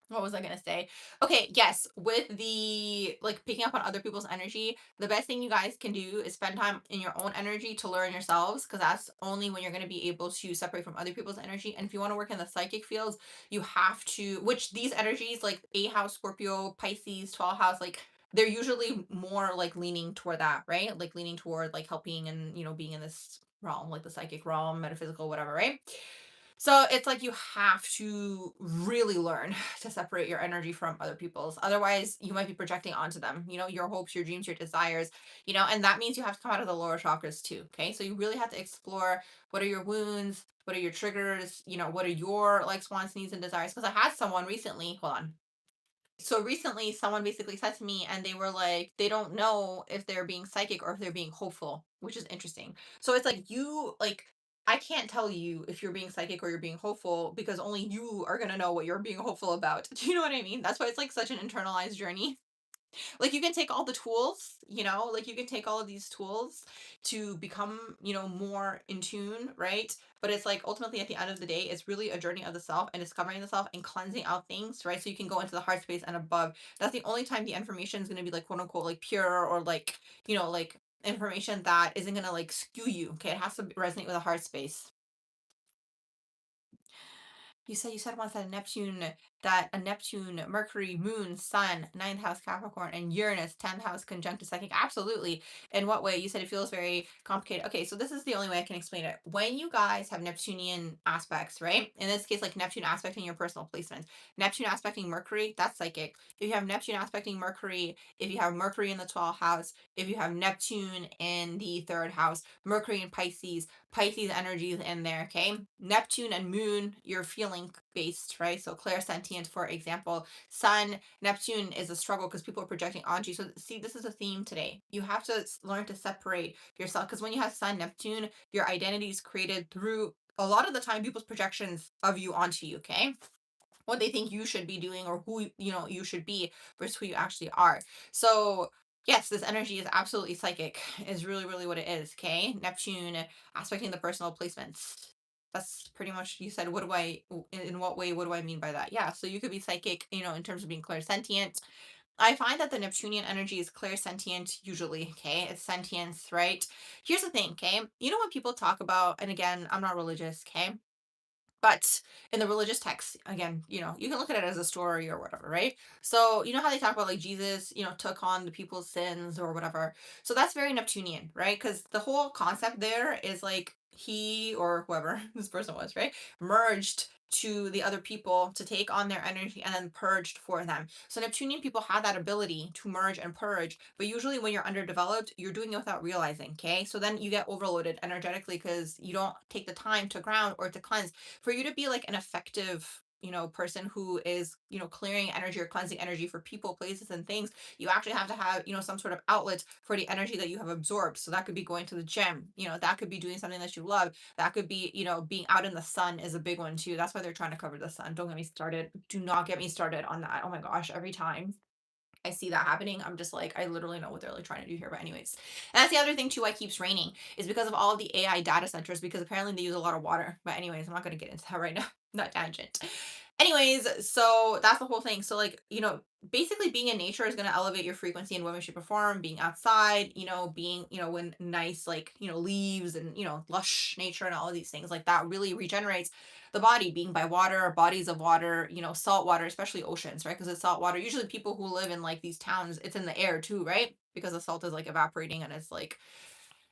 what was I gonna say? Okay, yes, with the like picking up on other people's energy, the best thing you guys can do is spend time in your own energy to learn yourselves, because that's only when you're gonna be able to separate from other people's energy. And if you want to work in the psychic fields, you have to, which these energies, like 8th house, Scorpio, Pisces, 12th house, like they're usually more like leaning toward that, right? Like leaning toward like helping and being in this realm, like the psychic realm, metaphysical, whatever, right? So it's like you have to really learn to separate your energy from other people's. Otherwise, you might be projecting onto them, your hopes, your dreams, your desires, and that means you have to come out of the lower chakras too. Okay. So you really have to explore what are your wounds, what are your triggers, what are your likes, wants, needs, and desires. Because I had someone recently, hold on. So recently someone basically said to me and they were like, they don't know if they're being psychic or if they're being hopeful, which is interesting. So it's like you like I can't tell you if you're being psychic or you're being hopeful because only you are gonna know what you're being hopeful about. Do you know what I mean? That's why it's like such an internalized journey. Like you can take all the tools, like you can take all of these tools to become, more in tune, right? But it's like ultimately at the end of the day, it's really a journey of the self and discovering the self and cleansing out things, right? So you can go into the heart space and above. That's the only time the information is going to be like quote unquote like pure or like, like information that isn't going to like skew you. Okay. It has to resonate with a heart space. You said once that a Neptune, Mercury, Moon, Sun, ninth house Capricorn, and Uranus, 10th house conjunct a psychic. Absolutely. In what way? You said it feels very complicated. Okay, so this is the only way I can explain it. When you guys have Neptunian aspects, right? In this case, like Neptune aspecting your personal placements, Neptune aspecting Mercury, that's psychic. If you have Neptune aspecting Mercury, if you have Mercury in the 12th house, if you have Neptune in the third house, Mercury in Pisces energies in there, okay? Neptune and Moon, you're feeling based, right? So clairsentient, for example. Sun, Neptune is a struggle because people are projecting onto you. So see, this is a theme today. You have to learn to separate yourself because when you have Sun, Neptune, your identity is created through a lot of the time people's projections of you onto you, okay? What they think you should be doing or who you should be versus who you actually are. So yes, this energy is absolutely psychic, is really, really what it is. Okay. Neptune aspecting the personal placements. That's pretty much you said, what do I in what way, what do I mean by that? Yeah. So you could be psychic, in terms of being clairsentient. I find that the Neptunian energy is clairsentient usually, okay? It's sentience, right? Here's the thing, okay? When people talk about, and again, I'm not religious, okay? But in the religious texts, again, you can look at it as a story or whatever, right? So, you know how they talk about like Jesus, took on the people's sins or whatever. So that's very Neptunian, right? Because the whole concept there is like he or whoever this person was, right? Merged to the other people to take on their energy and then purged for them. So Neptunian people have that ability to merge and purge, but usually when you're underdeveloped, you're doing it without realizing, okay? So then you get overloaded energetically because you don't take the time to ground or to cleanse for you to be like an effective person who is clearing energy or cleansing energy for people, places, and things. You actually have to have some sort of outlet for the energy that you have absorbed. So that could be going to the gym, that could be doing something that you love, that could be being out in the sun is a big one too. That's why they're trying to cover the sun. Don't get me started. Do not get me started on that. Oh my gosh, every time I see that happening, I'm just like, I literally know what they're like trying to do here. But anyways, and that's the other thing too. Why it keeps raining is because of all of the AI data centers. Because apparently they use a lot of water. But anyways, I'm not going to get into that right now. That tangent. Anyways, so that's the whole thing. So like, basically being in nature is going to elevate your frequency and women should perform. Being outside, being when nice like leaves and lush nature and all of these things like that really regenerates the body. Being by water, bodies of water, salt water, especially oceans, right? Because it's salt water. Usually people who live in like these towns, it's in the air too, right? Because the salt is like evaporating and it's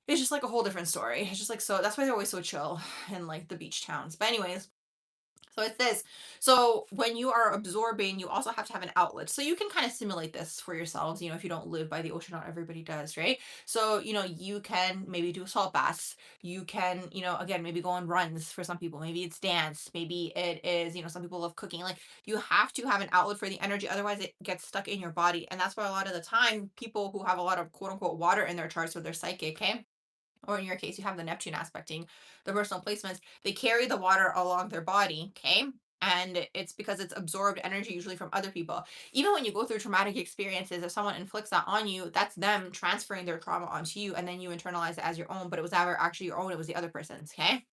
just like a whole different story. It's just like so that's why they're always so chill in like the beach towns. But anyways, so it's this. So when you are absorbing, you also have to have an outlet. So you can kind of simulate this for yourselves, if you don't live by the ocean, not everybody does, right? So, you can maybe do salt baths. You can, again, maybe go on runs for some people. Maybe it's dance. Maybe it is, some people love cooking. Like you have to have an outlet for the energy. Otherwise it gets stuck in your body. And that's why a lot of the time people who have a lot of quote unquote water in their charts or their psychic, okay? Or in your case, you have the Neptune aspecting the personal placements, they carry the water along their body, okay? And it's because it's absorbed energy usually from other people. Even when you go through traumatic experiences, if someone inflicts that on you, that's them transferring their trauma onto you, and then you internalize it as your own, but it was never actually your own, it was the other person's, okay?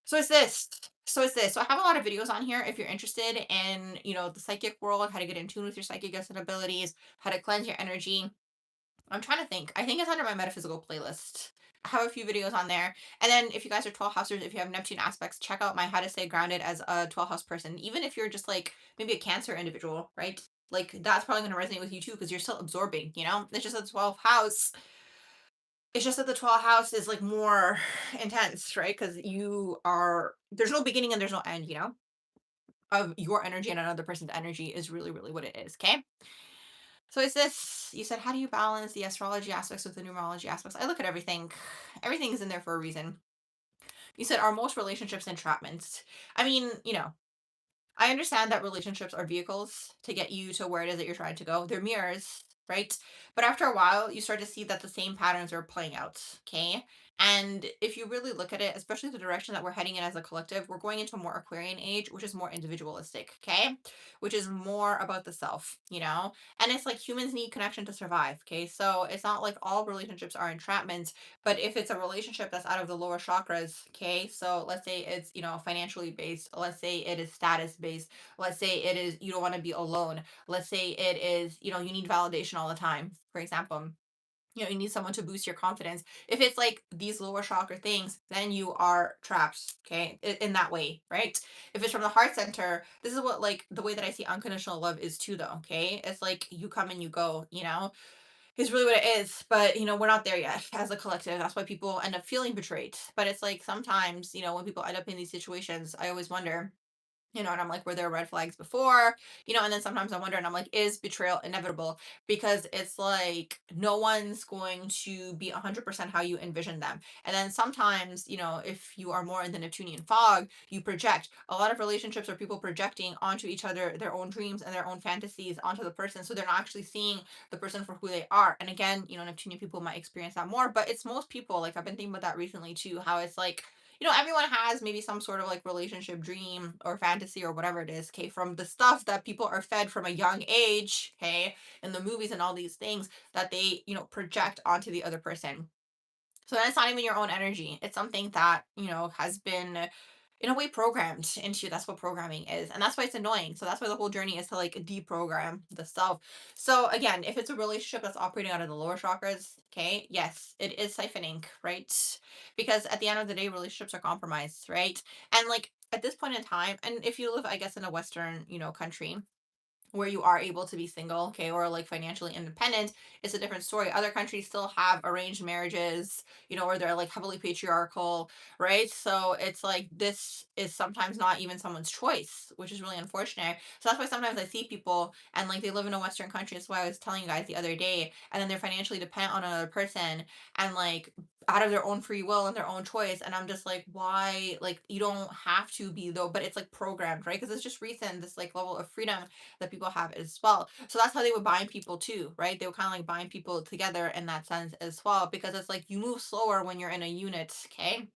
So it's this. So it's this. So I have a lot of videos on here if you're interested in, the psychic world, how to get in tune with your psychic gifts and abilities, how to cleanse your energy. I'm trying to think. I think it's under my metaphysical playlist. I have a few videos on there. And then if you guys are 12 housers, if you have Neptune aspects, check out my How to Stay Grounded as a 12 house person. Even if you're just like maybe a Cancer individual, right? Like that's probably going to resonate with you too because you're still absorbing, It's just that 12th house. It's just that the 12th house is like more intense, right? Because there's no beginning and there's no end, of your energy and another person's energy is really, really what it is. Okay. So is this, you said, how do you balance the astrology aspects with the numerology aspects? I look at everything. Everything is in there for a reason. You said, are most relationships entrapments? I mean, I understand that relationships are vehicles to get you to where it is that you're trying to go. They're mirrors, right? But after a while, you start to see that the same patterns are playing out. Okay. And if you really look at it, especially the direction that we're heading in as a collective, we're going into a more Aquarian age, which is more individualistic. Okay. Which is more about the self, you know? And it's like humans need connection to survive. Okay. So it's not like all relationships are entrapments, but if it's a relationship that's out of the lower chakras, okay, so let's say it's, financially based, let's say it is status based, let's say it is you don't want to be alone, let's say it is, you need validation all the time, for example. You need someone to boost your confidence. If it's like these lower chakra things, then you are trapped, okay, in that way, right? If it's from the heart center, this is what like the way that I see unconditional love is too, though, okay? It's like you come and you go, is really what it is. But we're not there yet as a collective. That's why people end up feeling betrayed. But it's like sometimes, when people end up in these situations, I always wonder, and I'm like, were there red flags before? And then sometimes I wonder, and I'm like, is betrayal inevitable? Because it's like no one's going to be 100% how you envision them. And then sometimes, if you are more in the Neptunian fog, you project. A lot of relationships are people projecting onto each other their own dreams and their own fantasies onto the person. So they're not actually seeing the person for who they are. And again, Neptunian people might experience that more, but it's most people. Like I've been thinking about that recently too, how it's like, everyone has maybe some sort of like relationship dream or fantasy or whatever it is, okay, from the stuff that people are fed from a young age, okay, in the movies and all these things that they, project onto the other person. So then it's not even your own energy. It's something that, has been in a way programmed into you. That's what programming is. And that's why it's annoying. So that's why the whole journey is to like deprogram the self. So again, if it's a relationship that's operating out of the lower chakras, okay, yes, it is siphoning, right? Because at the end of the day, relationships are compromised, right? And like at this point in time, and if you live, I guess, in a Western, country, where you are able to be single, okay, or like financially independent, it's a different story. Other countries still have arranged marriages, or they're like heavily patriarchal, right? So it's like this is sometimes not even someone's choice, which is really unfortunate. So that's why sometimes I see people and like they live in a Western country. That's why I was telling you guys the other day, and then they're financially dependent on another person and like out of their own free will and their own choice. And I'm just like, why? Like, you don't have to be though, but it's like programmed, right? Because it's just recent, this like level of freedom that people have as well. So that's how they would bind people too, right? They would kind of like bind people together in that sense as well, because it's like you move slower when you're in a unit, okay?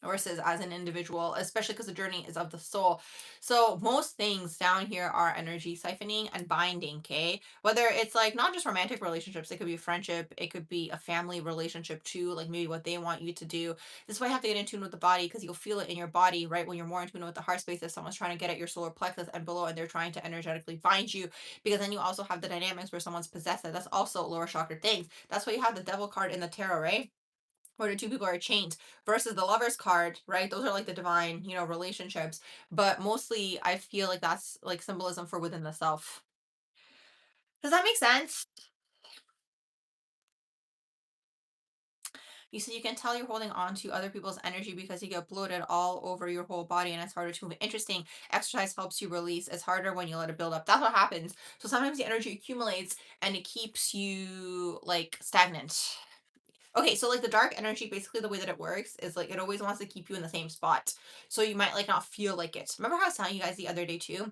Versus as an individual, especially because the journey is of the soul. So most things down here are energy siphoning and binding, okay? Whether it's like not just romantic relationships, it could be a friendship, it could be a family relationship too, like maybe what they want you to do. This is why you have to get in tune with the body, because you'll feel it in your body, right? When you're more in tune with the heart space, if someone's trying to get at your solar plexus and below, and they're trying to energetically bind you, because then you also have the dynamics where someone's possessive. That's also lower chakra things. That's why you have the devil card in the tarot, right? Where the two people are chained versus the lovers card, right? Those are like the divine, relationships. But mostly I feel like that's like symbolism for within the self. Does that make sense? You said you can tell you're holding on to other people's energy because you get bloated all over your whole body and it's harder to move. Interesting. Exercise helps you release. It's harder when you let it build up. That's what happens. So sometimes the energy accumulates and it keeps you like stagnant. Okay, so like the dark energy, basically the way that it works is like it always wants to keep you in the same spot. So you might like not feel like it. Remember how I was telling you guys the other day too?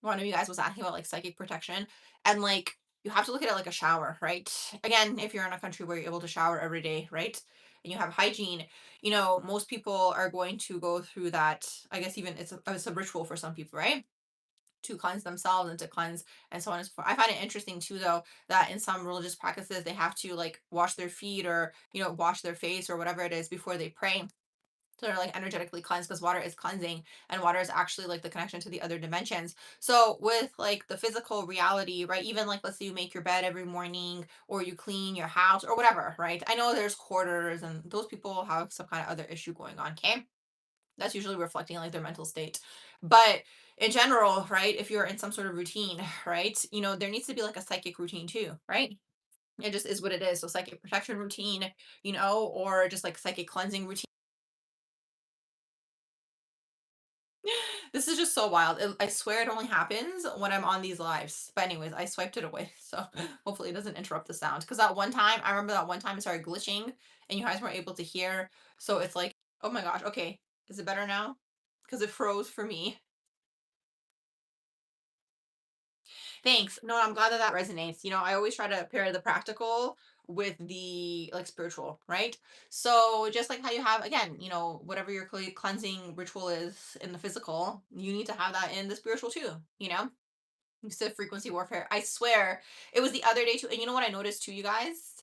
One of you guys was asking about like psychic protection. And like you have to look at it like a shower, right? Again, if you're in a country where you're able to shower every day, right? And you have hygiene, most people are going to go through that. I guess even it's a ritual for some people, right? To cleanse themselves and to cleanse and so on and so forth. I find it interesting too though that in some religious practices they have to like wash their feet or wash their face or whatever it is before they pray. So they're like energetically cleansed because water is cleansing and water is actually like the connection to the other dimensions. So with like the physical reality, right? Even like let's say you make your bed every morning or you clean your house or whatever, right? I know there's hoarders and those people have some kind of other issue going on, okay? That's usually reflecting like their mental state. But in general, right, if you're in some sort of routine, right, there needs to be like a psychic routine too, right? It just is what it is. So psychic protection routine, or just like psychic cleansing routine. This is just so wild. I swear it only happens when I'm on these lives. But anyways, I swiped it away. So hopefully it doesn't interrupt the sound. Because that one time, I remember that one time it started glitching and you guys weren't able to hear. So it's like, oh my gosh, okay. Is it better now? Because it froze for me. Thanks. No, I'm glad that that resonates. I always try to pair the practical with the like spiritual, right? So just like how you have again, whatever your cleansing ritual is in the physical, you need to have that in the spiritual too. It's a frequency warfare. I swear, it was the other day too. And you know what I noticed too, you guys?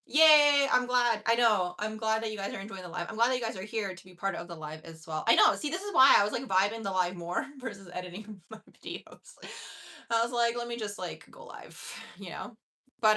Yay! I'm glad. I know. I'm glad that you guys are enjoying the live. I'm glad that you guys are here to be part of the live as well. I know. See, this is why I was like vibing the live more versus editing my videos. I was like, let me just like go live. But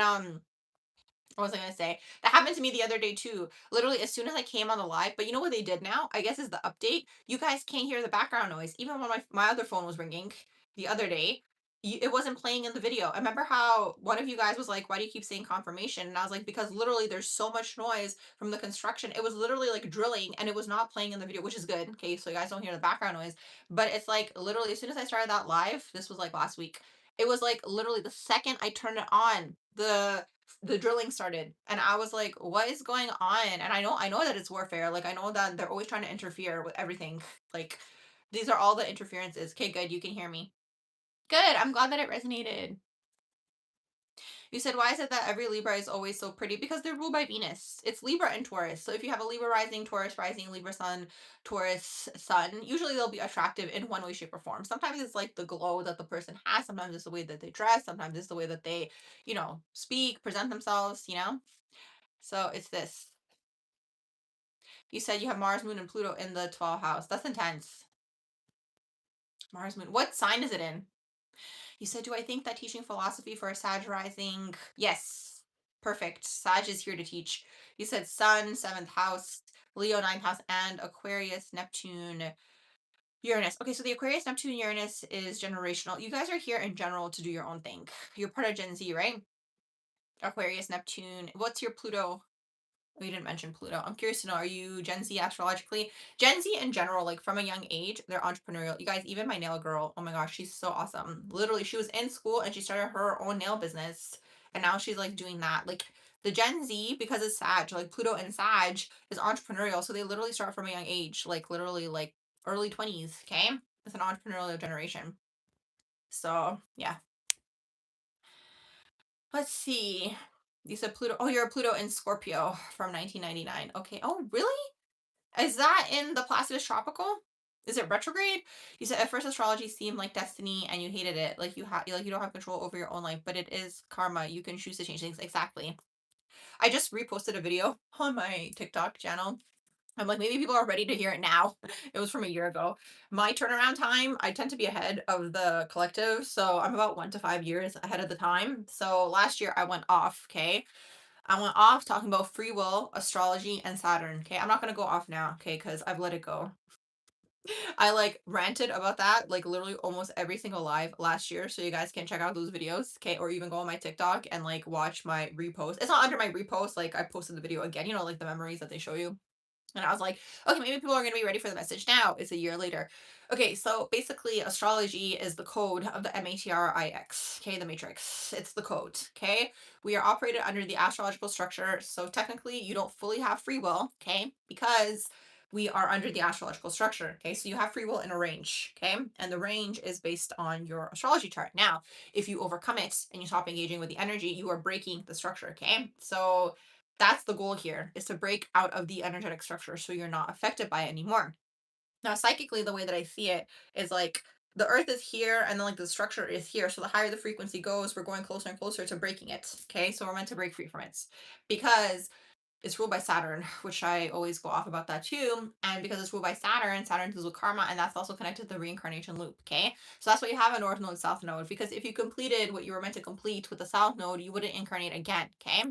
what was I gonna say? That happened to me the other day too. Literally, as soon as I came on the live, but you know what they did now? I guess is the update. You guys can't hear the background noise, even when my other phone was ringing the other day. It wasn't playing in the video. I remember how one of you guys was like, "Why do you keep saying confirmation?" And I was like, "Because literally, there's so much noise from the construction. It was literally like drilling, and it was not playing in the video, which is good. Okay, so you guys don't hear the background noise. But it's like literally, as soon as I started that live, this was like last week. It was like literally the second I turned it on, the drilling started, and I was like, what is going on? And I know that it's warfare. Like I know that they're always trying to interfere with everything. Like these are all the interferences. Okay, good, you can hear me. Good, I'm glad that it resonated. You said, why is it that every Libra is always so pretty? Because they're ruled by Venus. It's Libra and Taurus. So if you have a Libra rising, Taurus rising, Libra sun, Taurus sun, usually they'll be attractive in one way, shape, or form. Sometimes it's like the glow that the person has. Sometimes it's the way that they dress. Sometimes it's the way that they, speak, present themselves. So it's this. You said you have Mars, Moon, and Pluto in the 12th house. That's intense. Mars, Moon. What sign is it in? You said, do I think that teaching philosophy for a Sag rising? Yes. Perfect. Sag is here to teach. You said Sun, 7th house, Leo, 9th house, and Aquarius, Neptune, Uranus. Okay, so the Aquarius, Neptune, Uranus is generational. You guys are here in general to do your own thing. You're part of Gen Z, right? Aquarius, Neptune. What's your Pluto? Oh, you didn't mention Pluto. I'm curious to know, are you Gen Z astrologically? Gen Z in general, like from a young age, they're entrepreneurial. You guys, even my nail girl, oh my gosh, she's so awesome. Literally, she was in school and she started her own nail business. And now she's like doing that. Like the Gen Z, because it's Sag, like Pluto and Sag is entrepreneurial. So they literally start from a young age, like literally like early 20s. Okay. It's an entrepreneurial generation. So yeah. Let's see. You said Pluto. Oh, you're a Pluto in Scorpio from 1999. Okay. Oh, really? Is that in the Placidus Tropical? Is it retrograde? You said at first astrology seemed like destiny and you hated it. Like you don't have control over your own life, but it is karma. You can choose to change things. Exactly. I just reposted a video on my TikTok channel. I'm like, maybe people are ready to hear it now. It was from a year ago. My turnaround time, I tend to be ahead of the collective. So I'm about 1 to 5 years ahead of the time. So last year I went off, okay? I went off talking about free will, astrology, and Saturn. Okay. I'm not going to go off now, okay? Because I've let it go. I like ranted about that like literally almost every single live last year. So you guys can check out those videos, okay? Or even go on my TikTok and like watch my repost. It's not under my repost, like I posted the video again, like the memories that they show you. And I was like, okay, maybe people are going to be ready for the message now. It's a year later. Okay, so basically, astrology is the code of the matrix, okay, the matrix. It's the code, okay? We are operated under the astrological structure. So technically, you don't fully have free will, okay? Because we are under the astrological structure, okay? So you have free will in a range, okay? And the range is based on your astrology chart. Now, if you overcome it and you stop engaging with the energy, you are breaking the structure, okay? So that's the goal here, is to break out of the energetic structure so you're not affected by it anymore. Now, psychically, the way that I see it is like the earth is here and then like the structure is here. So the higher the frequency goes, we're going closer and closer to breaking it. Okay. So we're meant to break free from it because it's ruled by Saturn, which I always go off about that too. And because it's ruled by Saturn, Saturn deals with karma, and that's also connected to the reincarnation loop. Okay. So that's why you have a north node, south node, because if you completed what you were meant to complete with the south node, you wouldn't incarnate again. Okay.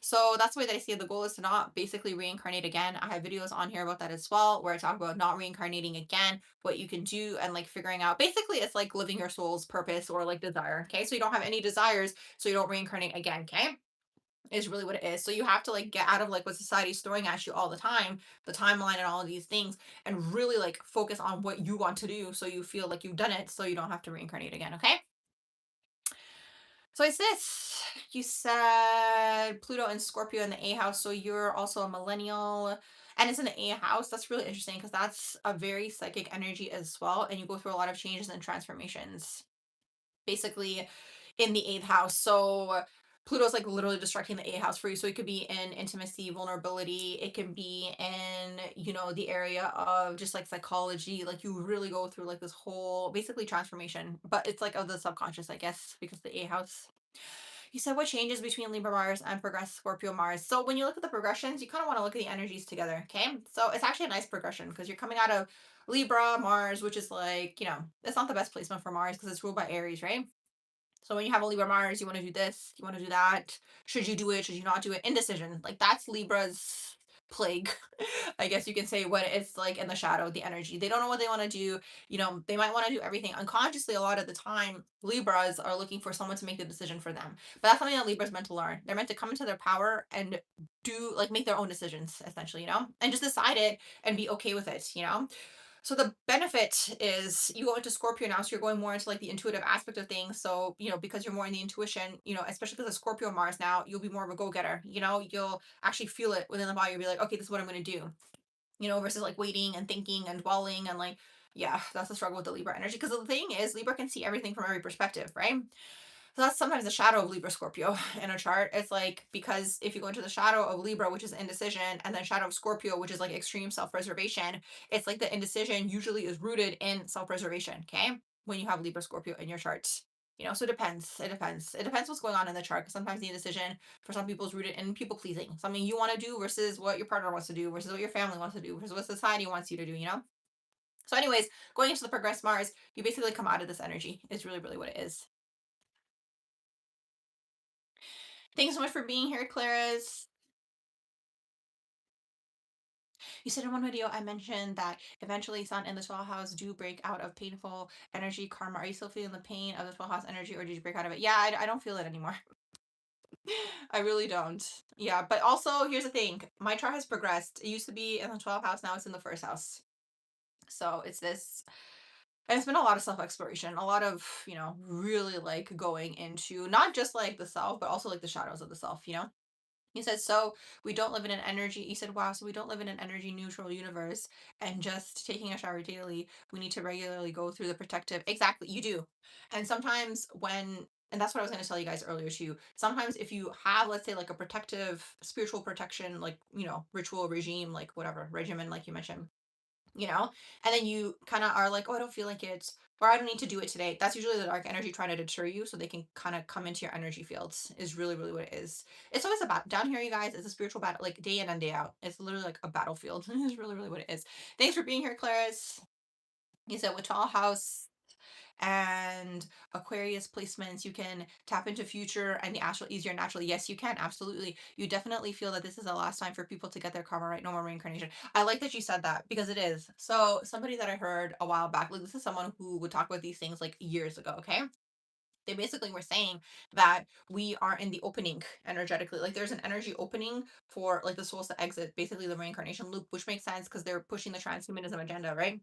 So that's the way that I see it. The goal is to not basically reincarnate again. I have videos on here about that as well, where I talk about not reincarnating again, what you can do, and like figuring out basically it's like living your soul's purpose or like desire. Okay. So you don't have any desires, so you don't reincarnate again. Okay, is really what it is. So you have to like get out of like what society's throwing at you all the time, the timeline and all of these things, and really like focus on what you want to do so you feel like you've done it so you don't have to reincarnate again, okay? So it's this. You said Pluto and Scorpio in the A house, so you're also a millennial. And it's in the A house. That's really interesting because that's a very psychic energy as well. And you go through a lot of changes and transformations. basically in the eighth house. So Pluto's like literally destructing the eighth house for you. So it could be in intimacy, vulnerability. It can be in, the area of just like psychology. Like you really go through like this whole basically transformation, but it's like of the subconscious, I guess, because the eighth house. You said what changes between Libra Mars and progressed Scorpio Mars. So when you look at the progressions, you kind of want to look at the energies together. Okay. So it's actually a nice progression because you're coming out of Libra, Mars, which is like, it's not the best placement for Mars because it's ruled by Aries, right? So when you have a Libra Mars, you want to do this, you want to do that. Should you do it? Should you not do it? Indecision. Like that's Libra's plague. I guess you can say what it's like in the shadow, the energy. They don't know what they want to do. They might want to do everything unconsciously a lot of the time. Libras are looking for someone to make the decision for them. But that's something that Libras meant to learn. They're meant to come into their power and do like make their own decisions, essentially, and just decide it and be okay with it. So the benefit is you go into Scorpio now, so you're going more into like the intuitive aspect of things. So, because you're more in the intuition, especially because of Scorpio Mars now, you'll be more of a go-getter. You'll actually feel it within the body. You'll be like, okay, this is what I'm gonna do. Versus like waiting and thinking and dwelling and like, yeah, that's the struggle with the Libra energy. Because the thing is, Libra can see everything from every perspective, right? So that's sometimes the shadow of Libra Scorpio in a chart. It's like because if you go into the shadow of Libra, which is indecision, and then shadow of Scorpio, which is like extreme self-preservation, it's like the indecision usually is rooted in self-preservation, okay? When you have Libra Scorpio in your chart. So it depends. It depends. It depends what's going on in the chart. Because sometimes the indecision for some people is rooted in people pleasing. Something you want to do versus what your partner wants to do, versus what your family wants to do, versus what society wants you to do. So, anyways, going into the progressed Mars, you basically come out of this energy, is really, really what it is. Thanks so much for being here, Claris. You said in one video I mentioned that eventually Sun and the 12th house do break out of painful energy karma. Are you still feeling the pain of the 12th house energy or did you break out of it? Yeah, I don't feel it anymore. I really don't. Yeah, but also here's the thing. My chart has progressed. It used to be in the 12th house, now it's in the first house. So it's this, and it's been a lot of self exploration, a lot of, really like going into not just like the self, but also like the shadows of the self. He said, so we don't live in an energy. He said, wow, so we don't live in an energy neutral universe and just taking a shower daily. We need to regularly go through the protective. Exactly, you do. And sometimes and that's what I was going to tell you guys earlier too. Sometimes if you have, let's say, like a protective, spiritual protection, like, ritual regime, like whatever, regimen, like you mentioned, you know, and then you kind of are like, oh, I don't feel like it, or I don't need to do it today. That's usually the dark energy trying to deter you so they can kind of come into your energy fields, is really, really what it is. It's always about down here, you guys, it's a spiritual battle, like day in and day out. It's literally like a battlefield. It's really, really what it is. Thanks for being here, Claris. You said with tall house and Aquarius placements, you can tap into future and the astral easier naturally. Yes, you can. Absolutely. You definitely feel that this is the last time for people to get their karma right. No more reincarnation. I like that you said that because it is. So, somebody that I heard a while back, like this is someone who would talk about these things like years ago, okay? They basically were saying that we are in the opening energetically. Like there's an energy opening for like the souls to exit basically the reincarnation loop, which makes sense because they're pushing the transhumanism agenda, right?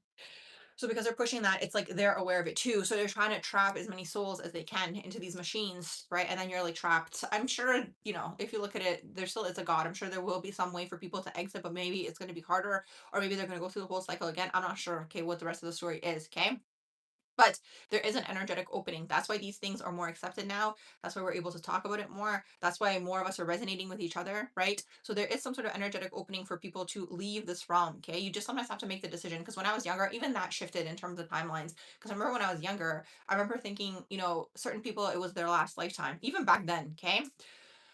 So because they're pushing that, it's like they're aware of it too. So they're trying to trap as many souls as they can into these machines, right? And then you're like trapped. I'm sure, if you look at it, there still is a God. I'm sure there will be some way for people to exit, but maybe it's going to be harder, or maybe they're going to go through the whole cycle again. I'm not sure, okay, what the rest of the story is, okay? But there is an energetic opening. That's why these things are more accepted now. That's why we're able to talk about it more. That's why more of us are resonating with each other, right? So there is some sort of energetic opening for people to leave this realm, okay? You just sometimes have to make the decision. Because when I was younger, even that shifted in terms of timelines. Because I remember when I was younger, I remember thinking, certain people, it was their last lifetime, even back then, okay?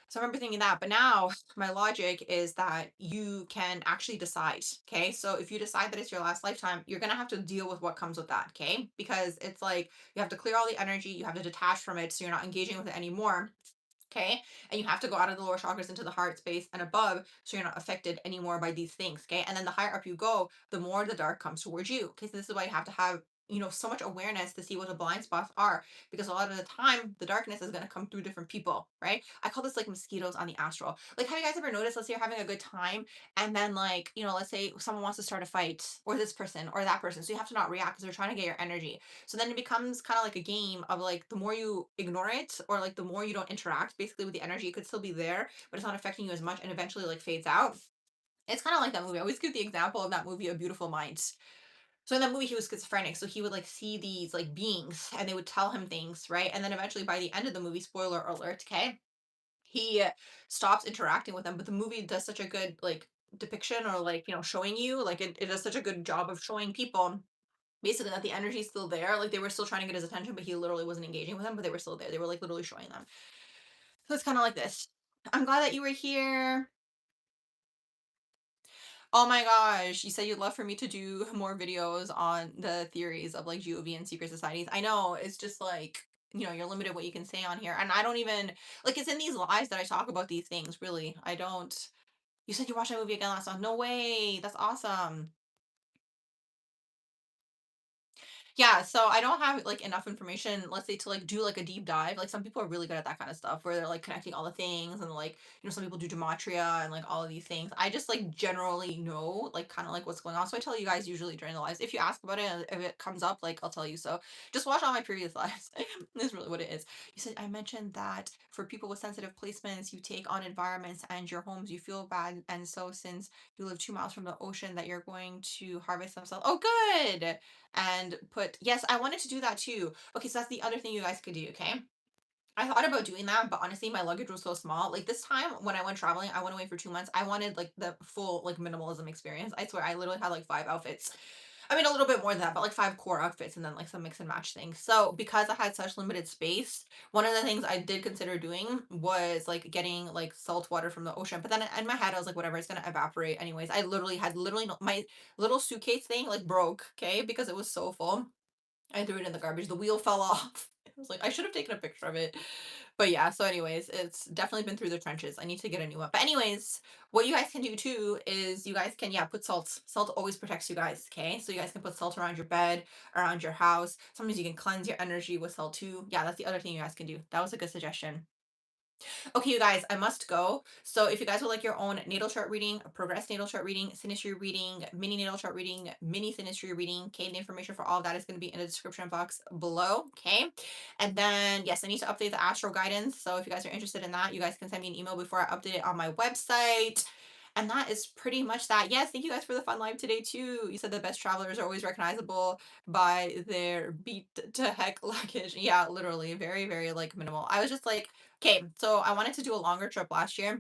So I remember thinking that, but now my logic is that you can actually decide. Okay. So if you decide that it's your last lifetime, you're going to have to deal with what comes with that. Okay. Because it's like you have to clear all the energy, you have to detach from it. So you're not engaging with it anymore. Okay. And you have to go out of the lower chakras into the heart space and above. So you're not affected anymore by these things. Okay. And then the higher up you go, the more the dark comes towards you. Okay. So this is why you have to have so much awareness to see what the blind spots are, because a lot of the time the darkness is going to come through different people, right? I call this like mosquitoes on the astral. Like, have you guys ever noticed, let's say you're having a good time and then like, let's say someone wants to start a fight, or this person or that person, so you have to not react because they're trying to get your energy. So then it becomes kind of like a game of like the more you ignore it, or like the more you don't interact basically with the energy, it could still be there but it's not affecting you as much and eventually like fades out. It's kind of like that movie. I always give the example of that movie A Beautiful Mind. So in that movie, he was schizophrenic. So he would like see these like beings and they would tell him things, right? And then eventually by the end of the movie, spoiler alert, okay, he stops interacting with them. But the movie does such a good like depiction or like, showing you, like it does such a good job of showing people basically that the energy's still there. Like they were still trying to get his attention, but he literally wasn't engaging with them, but they were still there. They were like literally showing them. So it's kind of like this. I'm glad that you were here. Oh my gosh, you said you'd love for me to do more videos on the theories of like GOV and secret societies. I know it's just like, you're limited what you can say on here. And I don't even like it's in these lives that I talk about these things, really. I don't. You said you watched that movie again last month. No way. That's awesome. Yeah, so I don't have like enough information, let's say, to like do like a deep dive. Like some people are really good at that kind of stuff where they're like connecting all the things and like, some people do gematria and like all of these things. I just like generally know like kind of like what's going on. So I tell you guys usually during the lives. If you ask about it, if it comes up, like I'll tell you. So just watch all my previous lives. Is really what it is. You said I mentioned that for people with sensitive placements, you take on environments and your homes, you feel bad. And so since you live 2 miles from the ocean, that you're going to harvest themselves. Oh, good and put yes, I wanted to do that too. Okay, so that's the other thing you guys could do, okay? I thought about doing that, but honestly, my luggage was so small. Like this time when I went traveling, I went away for 2 months. I wanted like the full like minimalism experience. I swear, I literally had like 5 outfits. I mean, a little bit more than that, but like 5 core outfits and then like some mix and match things. So because I had such limited space, one of the things I did consider doing was like getting like salt water from the ocean. But then in my head, I was like, whatever, it's gonna evaporate anyways. I literally had literally no, my little suitcase thing like broke, okay, because it was so full. I threw it in the garbage. The wheel fell off. I was like, I should have taken a picture of it. But yeah, so anyways, it's definitely been through the trenches. I need to get a new one. But anyways, what you guys can do too is you guys can, yeah, put salt. Salt always protects you guys, okay? So you guys can put salt around your bed, around your house. Sometimes you can cleanse your energy with salt too. Yeah, that's the other thing you guys can do. That was a good suggestion. Okay, you guys, I must go. So if you guys would like your own natal chart reading, progress natal chart reading, synastry reading, mini natal chart reading, mini synastry reading, okay, the information for all of that is going to be in the description box below, okay? And then, yes, I need to update the astro guidance. So if you guys are interested in that, you guys can send me an email before I update it on my website. And that is pretty much that. Yes, thank you guys for the fun live today too. You said the best travelers are always recognizable by their beat to heck luggage. Yeah, literally, very, very like minimal. I was just like, okay, so I wanted to do a longer trip last year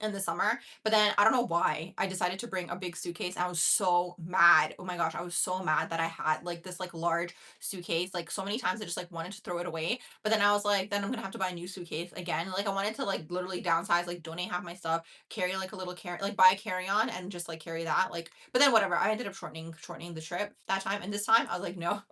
in the summer, but then I don't know why I decided to bring a big suitcase. And I was so mad. Oh my gosh, I was so mad that I had like this like large suitcase. Like so many times I just like wanted to throw it away. But then I was like, then I'm gonna have to buy a new suitcase again. Like I wanted to like literally downsize, like donate half my stuff, carry like a little carry, like buy a carry-on and just like carry that. Like, but then whatever. I ended up shortening the trip that time. And this time I was like, no,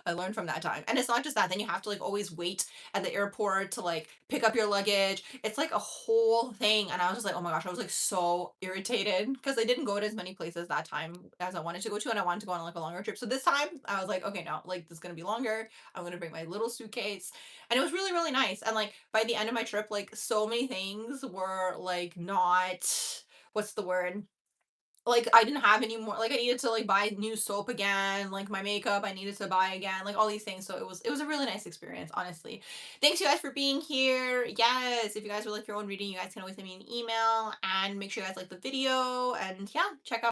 I learned from that time. And it's not just that. Then you have to like always wait at the airport to like pick up your luggage. It's like a whole thing. And I was just like, oh my gosh, I was like so irritated because I didn't go to as many places that time as I wanted to go to. And I wanted to go on like a longer trip. So this time I was like, okay, no, like this is going to be longer. I'm going to bring my little suitcase. And it was really, really nice. And like by the end of my trip, like so many things were like not, what's the word? Like I didn't have any more, like I needed to like buy new soap again, like my makeup I needed to buy again, like all these things. So it was a really nice experience, honestly. Thanks you guys for being here. Yes, if you guys would like your own reading, you guys can always send me an email and make sure you guys like the video and yeah, check out